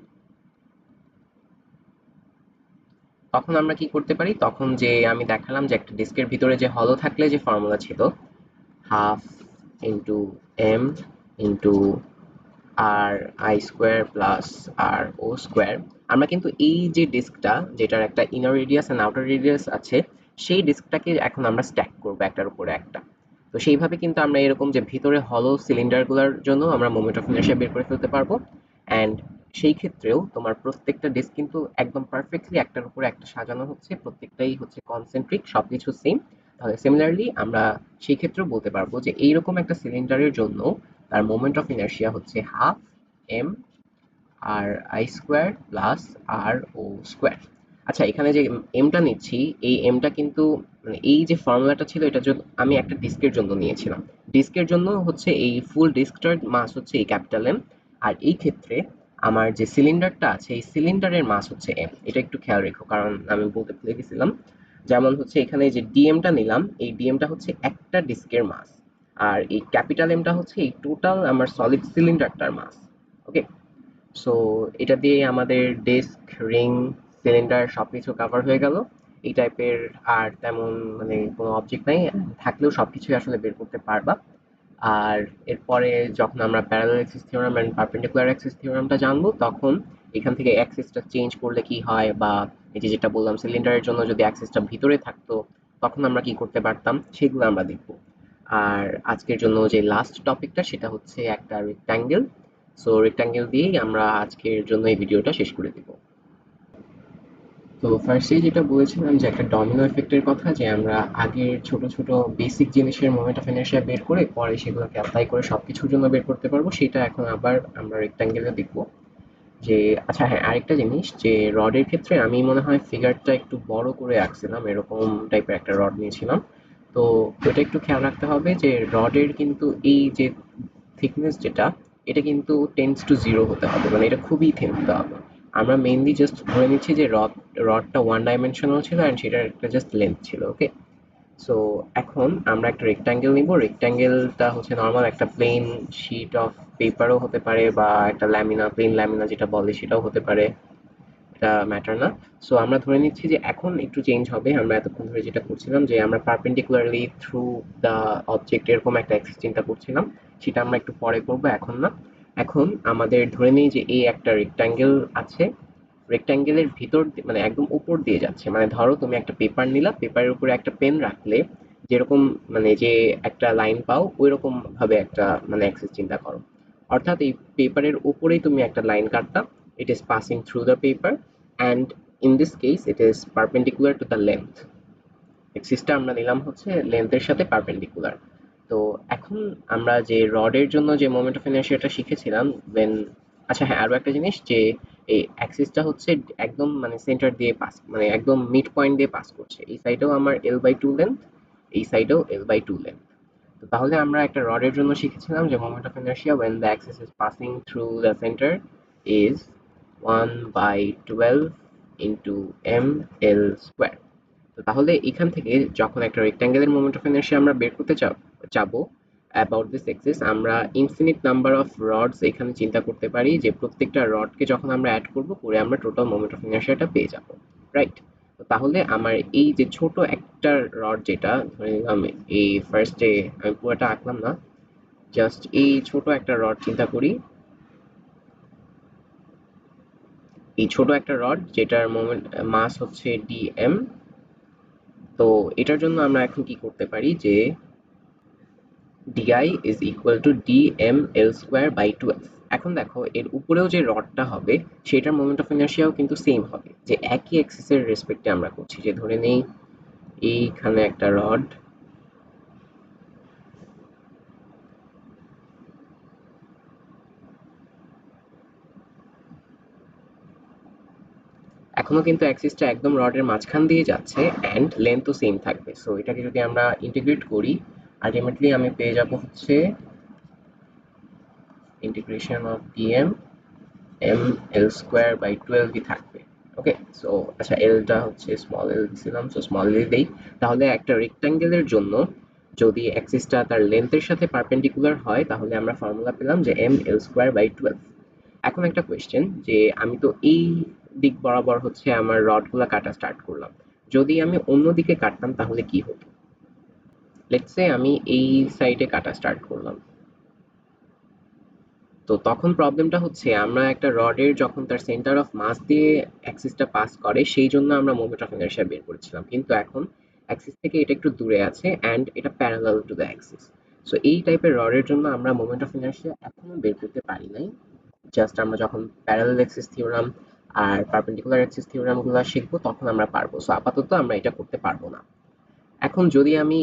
তখন আমরা কি করতে পারি, তখন যে আমি দেখালাম যে একটা ডিস্কের ভিতরে যে হলো থাকলে যে ফর্মুলা ছিল, half into M into R I square plus R O square, আমরা কিন্তু এই যে ডিস্কটা, যেটার একটা inner radius and outer radius আছে, সেই ডিস্কটাকে এখন আমরা স্ট্যাক করবো একটার উপরে একটা। তো সেইভাবে কিন্তু আমরা এরকম যে ভিতরে হলো সিলিন্ডারগুলোর জন্য আমরা মোমেন্ট অফ ইনার্শিয়া বের করে ফেলতে পারবো। অ্যান্ড সেই ক্ষেত্রেও তোমার প্রত্যেকটা ডিস্ক কিন্তু একদম পারফেক্টলি একটার উপরে একটা সাজানো হচ্ছে, প্রত্যেকটাই হচ্ছে কনসেন্ট্রিক, সবকিছু সেম। তাহলে সিমিলারলি আমরা সেই ক্ষেত্রেও বলতে পারবো যে এইরকম একটা সিলিন্ডারের জন্য তার মোমেন্ট অফ ইনার্শিয়া হচ্ছে half M R I square plus R O square. আচ্ছা, এখানে যে এমটা নিচ্ছি, এই এমটা কিন্তু মানে এই যে ফর্মুলাটা ছিল, এটা আমি একটা ডিস্কের জন্য নিয়েছিলাম। ডিস্কের জন্য হচ্ছে এই ফুল ডিস্কটার মাস হচ্ছে এই ক্যাপিটাল এম। আর এই ক্ষেত্রে আমার যে সিলিন্ডারটা আছে, এই সিলিন্ডারের মাস হচ্ছে এম, এটা একটু খেয়াল রেখো, কারণ আমি বলতে ভুলে গেছিলাম। যেমন হচ্ছে এখানে যে ডিএমটা নিলাম, এই ডিএমটা হচ্ছে একটা ডিস্কের মাস। আর এই ক্যাপিটাল এমটা হচ্ছে এই টোটাল আমার সলিড সিলিন্ডারটার মাস। ওকে, সো এটা দিয়ে আমাদের ডেস্ক, রিং, সিলিন্ডার সবকিছু কভার হয়ে গেল। এই টাইপের আর তেমন মানে কোনো অবজেক্ট নাই, থাকলেও সবকিছুই আসলে বের করতে পারবা। আর এরপরে যখন আমরা parallel axis theorem and perpendicular axis থিওরামটা জানবো, তখন এখান থেকে অ্যাক্সিসটা চেঞ্জ করলে কি হয়, বা এই যে যেটা বললাম সিলিন্ডারের জন্য যদি অ্যাক্সিসটা ভিতরে থাকতো তখন আমরা কি করতে পারতাম সেগুলো আমরা দেখবো। আর আজকের জন্য যে লাস্ট টপিকটা সেটা হচ্ছে একটা রেক্ট্যাঙ্গেল। সো রেক্ট্যাঙ্গেল দিয়েই আমরা আজকের জন্য এই ভিডিওটা শেষ করে দিব। তো ফার্স্টেই যেটা বলেছিলাম যে একটা ডমিনো এফেক্টের কথা, যে আমরা আগের ছোট ছোট বেসিক জিনিসের মোমেন্ট অফ ইনার্শিয়া বের করে পরে সেগুলোকে অ্যাপ্লাই করে সবকিছুর জন্য বের করতে পারবো, সেটা এখন আবার আমরা রেক্ট্যাঙ্গেলে দেখবো। যে আচ্ছা হ্যাঁ, আরেকটা জিনিস, যে রডের ক্ষেত্রে আমি মনে হয় ফিগারটা একটু বড় করে আঁকছিলাম, এরকম টাইপের একটা রড নিয়েছিলাম। তো ওটা একটু খেয়াল রাখতে হবে যে রডের কিন্তু এই যে থিকনেস যেটা, এটা কিন্তু টেন্ডস টু জিরো হতে হবে, মানে এটা খুবই থিন হতে হবে। আমরা মেইনলি জাস্ট ধরে নিচ্ছি যে রডটা ওয়ান ডাইমেনশনাল ছিল অ্যান্ড সেটার একটা জাস্ট লেন্থ ছিল। ওকে, সো এখন আমরা একটা রেক্ট্যাঙ্গেল নিব। রেক্ট্যাঙ্গেলটা হচ্ছে নর্মাল একটা প্লেন শিট অফ পেপারও হতে পারে, বা একটা ল্যামিনা, প্লেন ল্যামিনা যেটা বলে সেটাও হতে পারে, এটা ম্যাটার না। সো আমরা ধরে নিচ্ছি যে এখন একটু চেঞ্জ হবে। আমরা এতক্ষণ ধরে যেটা করছিলাম যে আমরা পারপেন্ডিকুলারলি থ্রু দ্য অবজেক্ট এরকম একটা অ্যাক্সিস চিন্তা করছিলাম, সেটা আমরা একটু পরে করব, এখন না। এখন আমাদের ধরে নিই যে এই একটা রেক্ট্যাঙ্গেল আছে, রেক্ট্যাঙ্গেলের ভিতর মানে একদম উপর দিয়ে যাচ্ছে, মানে ধরো তুমি একটা পেপার নিলা, পেপারের উপরে একটা পেন রাখলে যেরকম মানে যে একটা লাইন পাও ওই রকম ভাবে একটা মানে অ্যাক্সিস চিন্তা করো। অর্থাৎ এই পেপারের উপরেই তুমি একটা line Katla, it is passing through the paper, and in this case it is perpendicular to the length. এক্সিসটা আমরা নিলাম হচ্ছে লেন্থের সাথে পারপেন্ডিকুলার। তো এখন আমরা যে রডের জন্য যে মোমেন্ট অফ ইনার্শিয়াটা শিখেছিলাম দেন, আচ্ছা হ্যাঁ আরো একটা জিনিস, যে এই অ্যাক্সিসটা হচ্ছে একদম মানে সেন্টার দিয়ে পাস, মানে একদম মিড পয়েন্ট দিয়ে পাস করছে। এই সাইডেও আমার L/2 লেন্থ, এই সাইডেও L/2 লেন্থ। তো তাহলে আমরা একটা রডের জন্য শিখেছিলাম যে moment of inertia when the axis is passing through the center is 1/12 into ml square। তো তাহলে এখান থেকে যখন একটা রেক্ট্যাঙ্গেলের মোমেন্ট অফ ইনার্শিয়া আমরা বের করতে যাবো অ্যাবাউট দিস এক্সিস, আমরা ইনফিনিট নাম্বার অফ রডস এখানে চিন্তা করতে পারি, যে প্রত্যেকটা রডকে যখন আমরা অ্যাড করব করে আমরা টোটাল মোমেন্ট অফ ইনার্শিয়াটা পেয়ে যাব, রাইট? তো তাহলে আমার এই যে ছোট একটা রড, যেটা ধরে নিলাম এই ফার্স্টে আমি পুরোটা আঁকলাম না, জাস্ট এই ছোট একটা রড চিন্তা করি, এই ছোট একটা রড যেটার মোমেন্ট মাস হচ্ছে dm। তো এটার জন্য আমরা এখন কি করতে পারি, যে di is equal to dml square by 12। এখন দেখো এর উপরেও যে রডটা হবে সেটার মোমেন্ট অফ ইনার্শিয়াও কিন্তু সেম হবে, যে একই এক্সিসের রেসপেক্টে আমরা করছি। যে ধরে নেই এইখানে একটা রড, এখনো কিন্তু অ্যাক্সিসটা একদম রডের মাঝখান দিয়ে যাচ্ছে অ্যান্ড লেন্থও সেম থাকবে। সো এটাকে যদি আমরা ইন্টিগ্রেট করি, আলটিমেটলি আমি পেয়ে যাব হচ্ছে integration of dm m l square by 12ই থাকবে। ওকে, সো আচ্ছা এলটা হচ্ছে স্মল এল দিছিলাম, সো স্মল এল দেই। তাহলে একটা রেক্ট্যাঙ্গেলের জন্য যদি অ্যাক্সিসটা তার লেন্থের সাথে পারপেন্ডিকুলার হয় তাহলে আমরা ফর্মুলা পেলাম যে এম এল স্কোয়ার বাই 12। এখন একটা কোয়েশ্চেন, যে আমি তো এই দিক বরাবর হচ্ছে আমার রডগুলা কাটা স্টার্ট করলাম, যদি আমি অন্য দিকে কাটতাম তাহলে কি হতো? লেটস সে আমি এই সাইডে কাটা স্টার্ট করলাম। তো তখন প্রবলেমটা হচ্ছে আমরা একটা রডের যখন তার সেন্টার অফ মাস দিয়ে অ্যাক্সিসটা পাস করে সেই জন্য আমরা মোমেন্ট অফ ইনার্শিয়া বের করেছিলাম, কিন্তু এখন অ্যাক্সিস থেকে এটা একটু দূরে আছে অ্যান্ড এটা parallel to the axis. So এই টাইপের রডের জন্য আমরা মোমেন্ট অফ ইনার্শিয়া এখনো বের করতে পারি নাই। জাস্ট আমরা যখন প্যারালাল অ্যাক্সিস থিওরাম আর পারপেন্ডিকুলার অ্যাক্সিস থিওরামগুলো শিখবো তখন আমরা পারবো। সো আপাতত আমরা এটা করতে পারবো না। এখন যদি আমি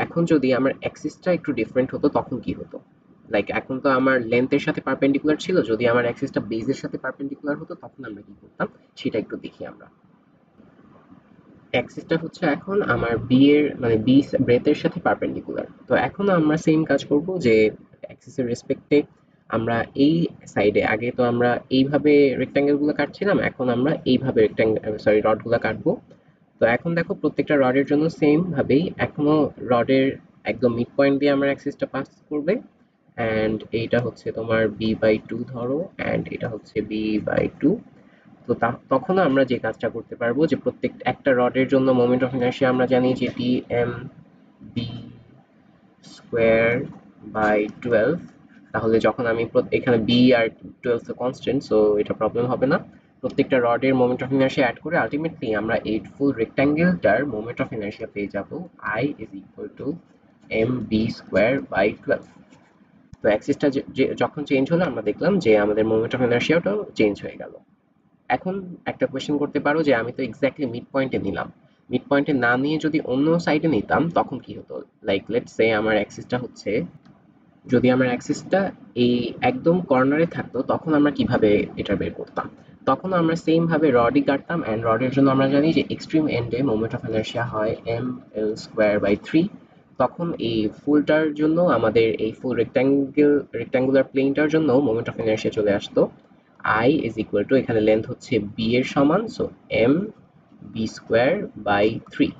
এখন যদি আমার অ্যাক্সিসটা একটু ডিফারেন্ট হতো তখন কি হতো? লাইক এখন তো আমার লেন্থের সাথে পারপেন্ডিকুলার ছিল, যদি আমার অ্যাক্সিসটা বেজের সাথে পারপেন্ডিকুলার হতো তখন আমরা কি করতাম সেটা একটু দেখি আমরা। অ্যাক্সিসটা হচ্ছে এখন আমার বি এর মানে বি ব্রেথের সাথে পারপেন্ডিকুলার। তো এখন আমরা সেম কাজ করব, যে অ্যাক্সিসের রেসপেক্টে আমরা এই সাইডে আগে তো আমরা এইভাবে রেক্ট্যাঙ্গেল গুলো কাটছিলাম, এখন আমরা এইভাবে সরি রড গুলা কাটবো। তো এখন দেখো প্রত্যেকটা রডের জন্য সেম ভাবেই এখনো রডের একদম মিড পয়েন্ট দিয়ে আমার অ্যাক্সিসটা পাস করবে, অ্যান্ড এইটা হচ্ছে তোমার b/2 ধরো, অ্যান্ড এটা হচ্ছে b/2। তো তখন আমরা যে কাজটা করতে পারবো যে প্রত্যেক একটা রডের জন্য মোমেন্ট অফ ইনার্শিয়া আমরা জানি যে dm b স্কোয়ার বাই 12। তাহলে যখন আমি এখানে বি আর 12 তো কনস্ট্যান্ট, সো এটা প্রবলেম হবে না। প্রত্যেকটা রডের মোমেন্ট অফ ইনার্শিয়া অ্যাড করে আলটিমেটলি আমরা এই ফুল রেক্ট্যাঙ্গেলটার মোমেন্ট অফ ইনার্শিয়া পেয়ে যাব I is equal to M B square by 12। তো অ্যাক্সিসটা যখন চেঞ্জ হলো আমরা দেখলাম যে আমাদের মোমেন্ট অফ ইনার্শিয়াটাও চেঞ্জ হয়ে গেল। এখন একটা কোয়েশ্চেন করতে পারো যে আমি তো এক্স্যাক্টলি মিড পয়েন্টে নিলাম, মিড পয়েন্টে না নিয়ে যদি অন্য সাইডে নিতাম তখন কি হতো? লাইক লেটস সে আমার অ্যাক্সিসটা হচ্ছে, যদি আমার অ্যাক্সিসটা এই একদম কর্নারে থাকতো তখন আমরা কিভাবে এটা বের করতাম? তখন আমরা সেম ভাবে রডই কাটতাম, অ্যান্ড রডের জন্য আমরা জানি যে এক্সট্রিম এন্ডে মোমেন্ট অফ ইনার্শিয়া হয় এম এল স্কোয়ার বাই 3। তখন এই ফুলটার জন্য আমাদের এই ফুল রেক্ট্যাঙ্গুলার প্লেনটার জন্য মোমেন্ট অফ ইনার্শিয়া চলে আসতো I ইজ ইকুয়াল টু, এখানে লেন্থ হচ্ছে বি এর সমান, so M B square by 3।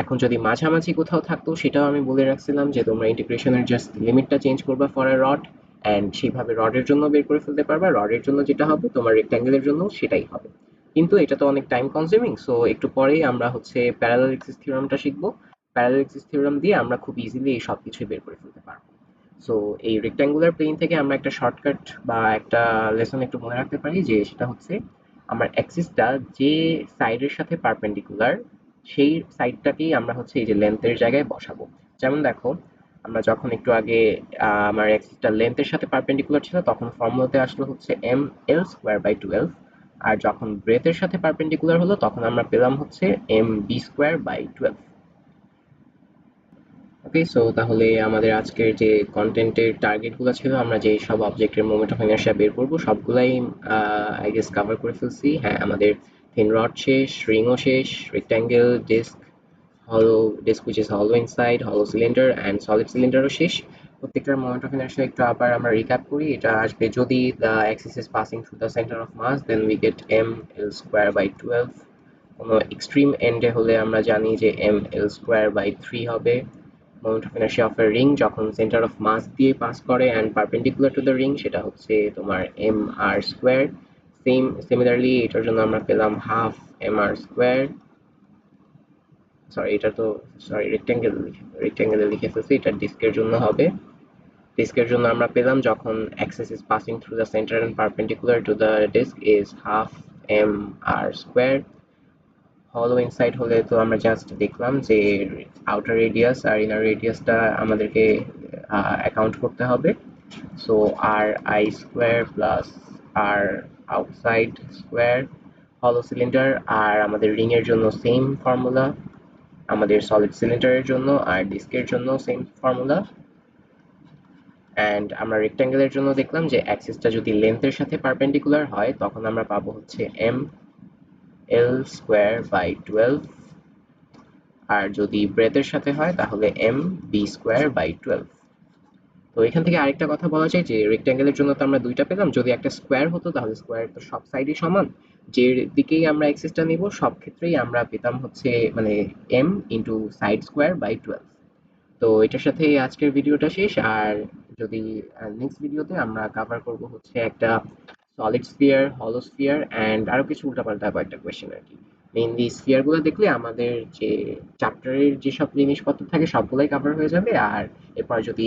এখন যদি মাঝামাঝি কোথাও থাকতো সেটাও আমি বলে রাখছিলাম যে তোমরা ইন্টিগ্রেশনের জাস্ট লিমিটটা চেঞ্জ করবা ফর এ রড, অ্যান্ড সেইভাবে রডের জন্য বের করে ফেলতে পারবা। রডের জন্য যেটা হবে তোমার রেক্ট্যাঙ্গেলের জন্য সেটাই হবে। কিন্তু এটা তো অনেক টাইম কনজিউমিং, সো একটু পরেই আমরা হচ্ছে প্যারালাল থিওরামটা শিখবো। প্যারালাল থিওরাম দিয়ে আমরা খুব ইজিলি এই সব কিছুই বের করে ফেলতে পারবো। সো এই রেক্ট্যাঙ্গুলার প্লেন থেকে আমরা একটা শর্টকাট বা একটা লেসন একটু মনে রাখতে পারি, যে সেটা হচ্ছে আমার অ্যাক্সিসটা যে সাইডের সাথে পারপেন্ডিকুলার সেই সাইডটাকেই আমরা হচ্ছে এই যে লেন্থের জায়গায় বসাবো। যেমন দেখো, আমরা যখন একটু আগে আমার অ্যাক্সিসটা লেন্থের সাথে পারপেন্ডিকুলার ছিল তখন ফর্মুলাতে আসলো হচ্ছে এম এল স্কোয়ার বাই 12, আর যখন ব্রেথের সাথে পারপেন্ডিকুলার হলো তখন আমরা পেলাম হচ্ছে M B square by 12। Okay, so তাহলে আমাদের আজকের যে কন্টেন্টের টার্গেটগুলো ছিল, আমরা যে সব অবজেক্টের মোমেন্ট অফ ইনার্শিয়া বের করবো সবগুলাই আই গেস কভার করে ফেলছি। হ্যাঁ, আমাদের থিন রড শেষ, রিংও শেষ, rectangle, disc, hollow disc which is hollow inside, hollow cylinder and solid cylinder ও শেষ। প্রত্যেকটার মোমেন্ট অফ ইনার্শিয়া একটু আবার আমরা রিক্যাপ করি। এটা আসবে যদি the axis is passing through the center of mass, then we get m l square by 12। কোনো এক্সট্রিম এন্ডে হলে আমরা জানি যে m l square by 3 হবে। Moment of inertia of A ring যখন সেন্টার অফ মাস দিয়ে পাস করে and perpendicular to the ring সেটা হচ্ছে তোমার এম আর স্কোয়ার। সিমিলারলি এটার জন্য আমরা পেলাম half M R square. Sorry, এটা তো সরি রেক্ট্যাঙ্গেলে লিখে ফেলছি, এটা ডিস্কের জন্য হবে। ডিস্কের জন্য আমরা পেলাম যখন axis is passing through the centre and perpendicular to the disc is half M R square. Hollow inside হলে তো আমরা জাস্ট দেখলাম যে আউটার রেডিয়াস আর ইনার রেডিয়াসটা আমাদেরকে অ্যাকাউন্ট করতে হবে। So R I square plus R outside square. Hollow cylinder আর আমাদের রিং এর জন্য সেম ফর্মুলা, আমাদের সলিড সিলিন্ডারের জন্য আর ডিস্কের জন্য সেম ফর্মুলা। অ্যান্ড আমরা রেক্ট্যাঙ্গেলের জন্য দেখলাম যে অ্যাক্সিসটা যদি লেন্থের সাথে পারপেন্ডিকুলার হয় তখন আমরা পাবো হচ্ছে এম এল স্কোয়ার বাই 12, আর যদি ব্রেথের সাথে হয় তাহলে এম বি স্কোয়ার বাই 12। তো এখান থেকে আরেকটা কথা বলা যায় যে রেক্ট্যাঙ্গেলের জন্য তো আমরা দুইটা পেলাম, যদি একটা স্কোয়ার হতো তাহলে স্কোয়ার তো সব সাইডই সমান, যে দিকেই আমরা এক্সিসটা নিব সব ক্ষেত্রেই আমরা পেতাম হচ্ছে মানে M into side square by 12। তো এটার সাথে আজকের ভিডিওটা শেষ। আর যদি নেক্সট ভিডিওতে আমরা কভার করব হচ্ছে একটা সলিড স্ফিয়ার, হলো স্ফিয়ার অ্যান্ড আরো কিছু উল্টাপাল্টা কয়েকটা কোয়েশ্চেন আর কি। মেইনলি স্ফিয়ার গুলো দেখলে আমাদের যে চ্যাপ্টারের যেসব জিনিসপত্র থাকে সবগুলাই কভার হয়ে যাবে। আর এরপর যদি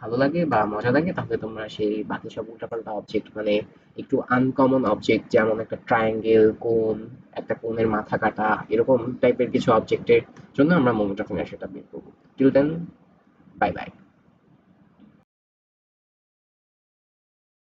ভালো লাগে বা মজা লাগে তাহলে তোমরা সেই বাকি সব উল্টাপাল্টা অবজেক্ট মানে একটু আনকমন অবজেক্ট যেমন একটা ট্রায়াঙ্গেল, কোন, একটা কোণের মাথা কাটা, এরকম টাইপের কিছু অবজেক্টের জন্য আমরা মোমেন্ট অফ ইনার্শিয়াটা বের করবো। Till then, bye by.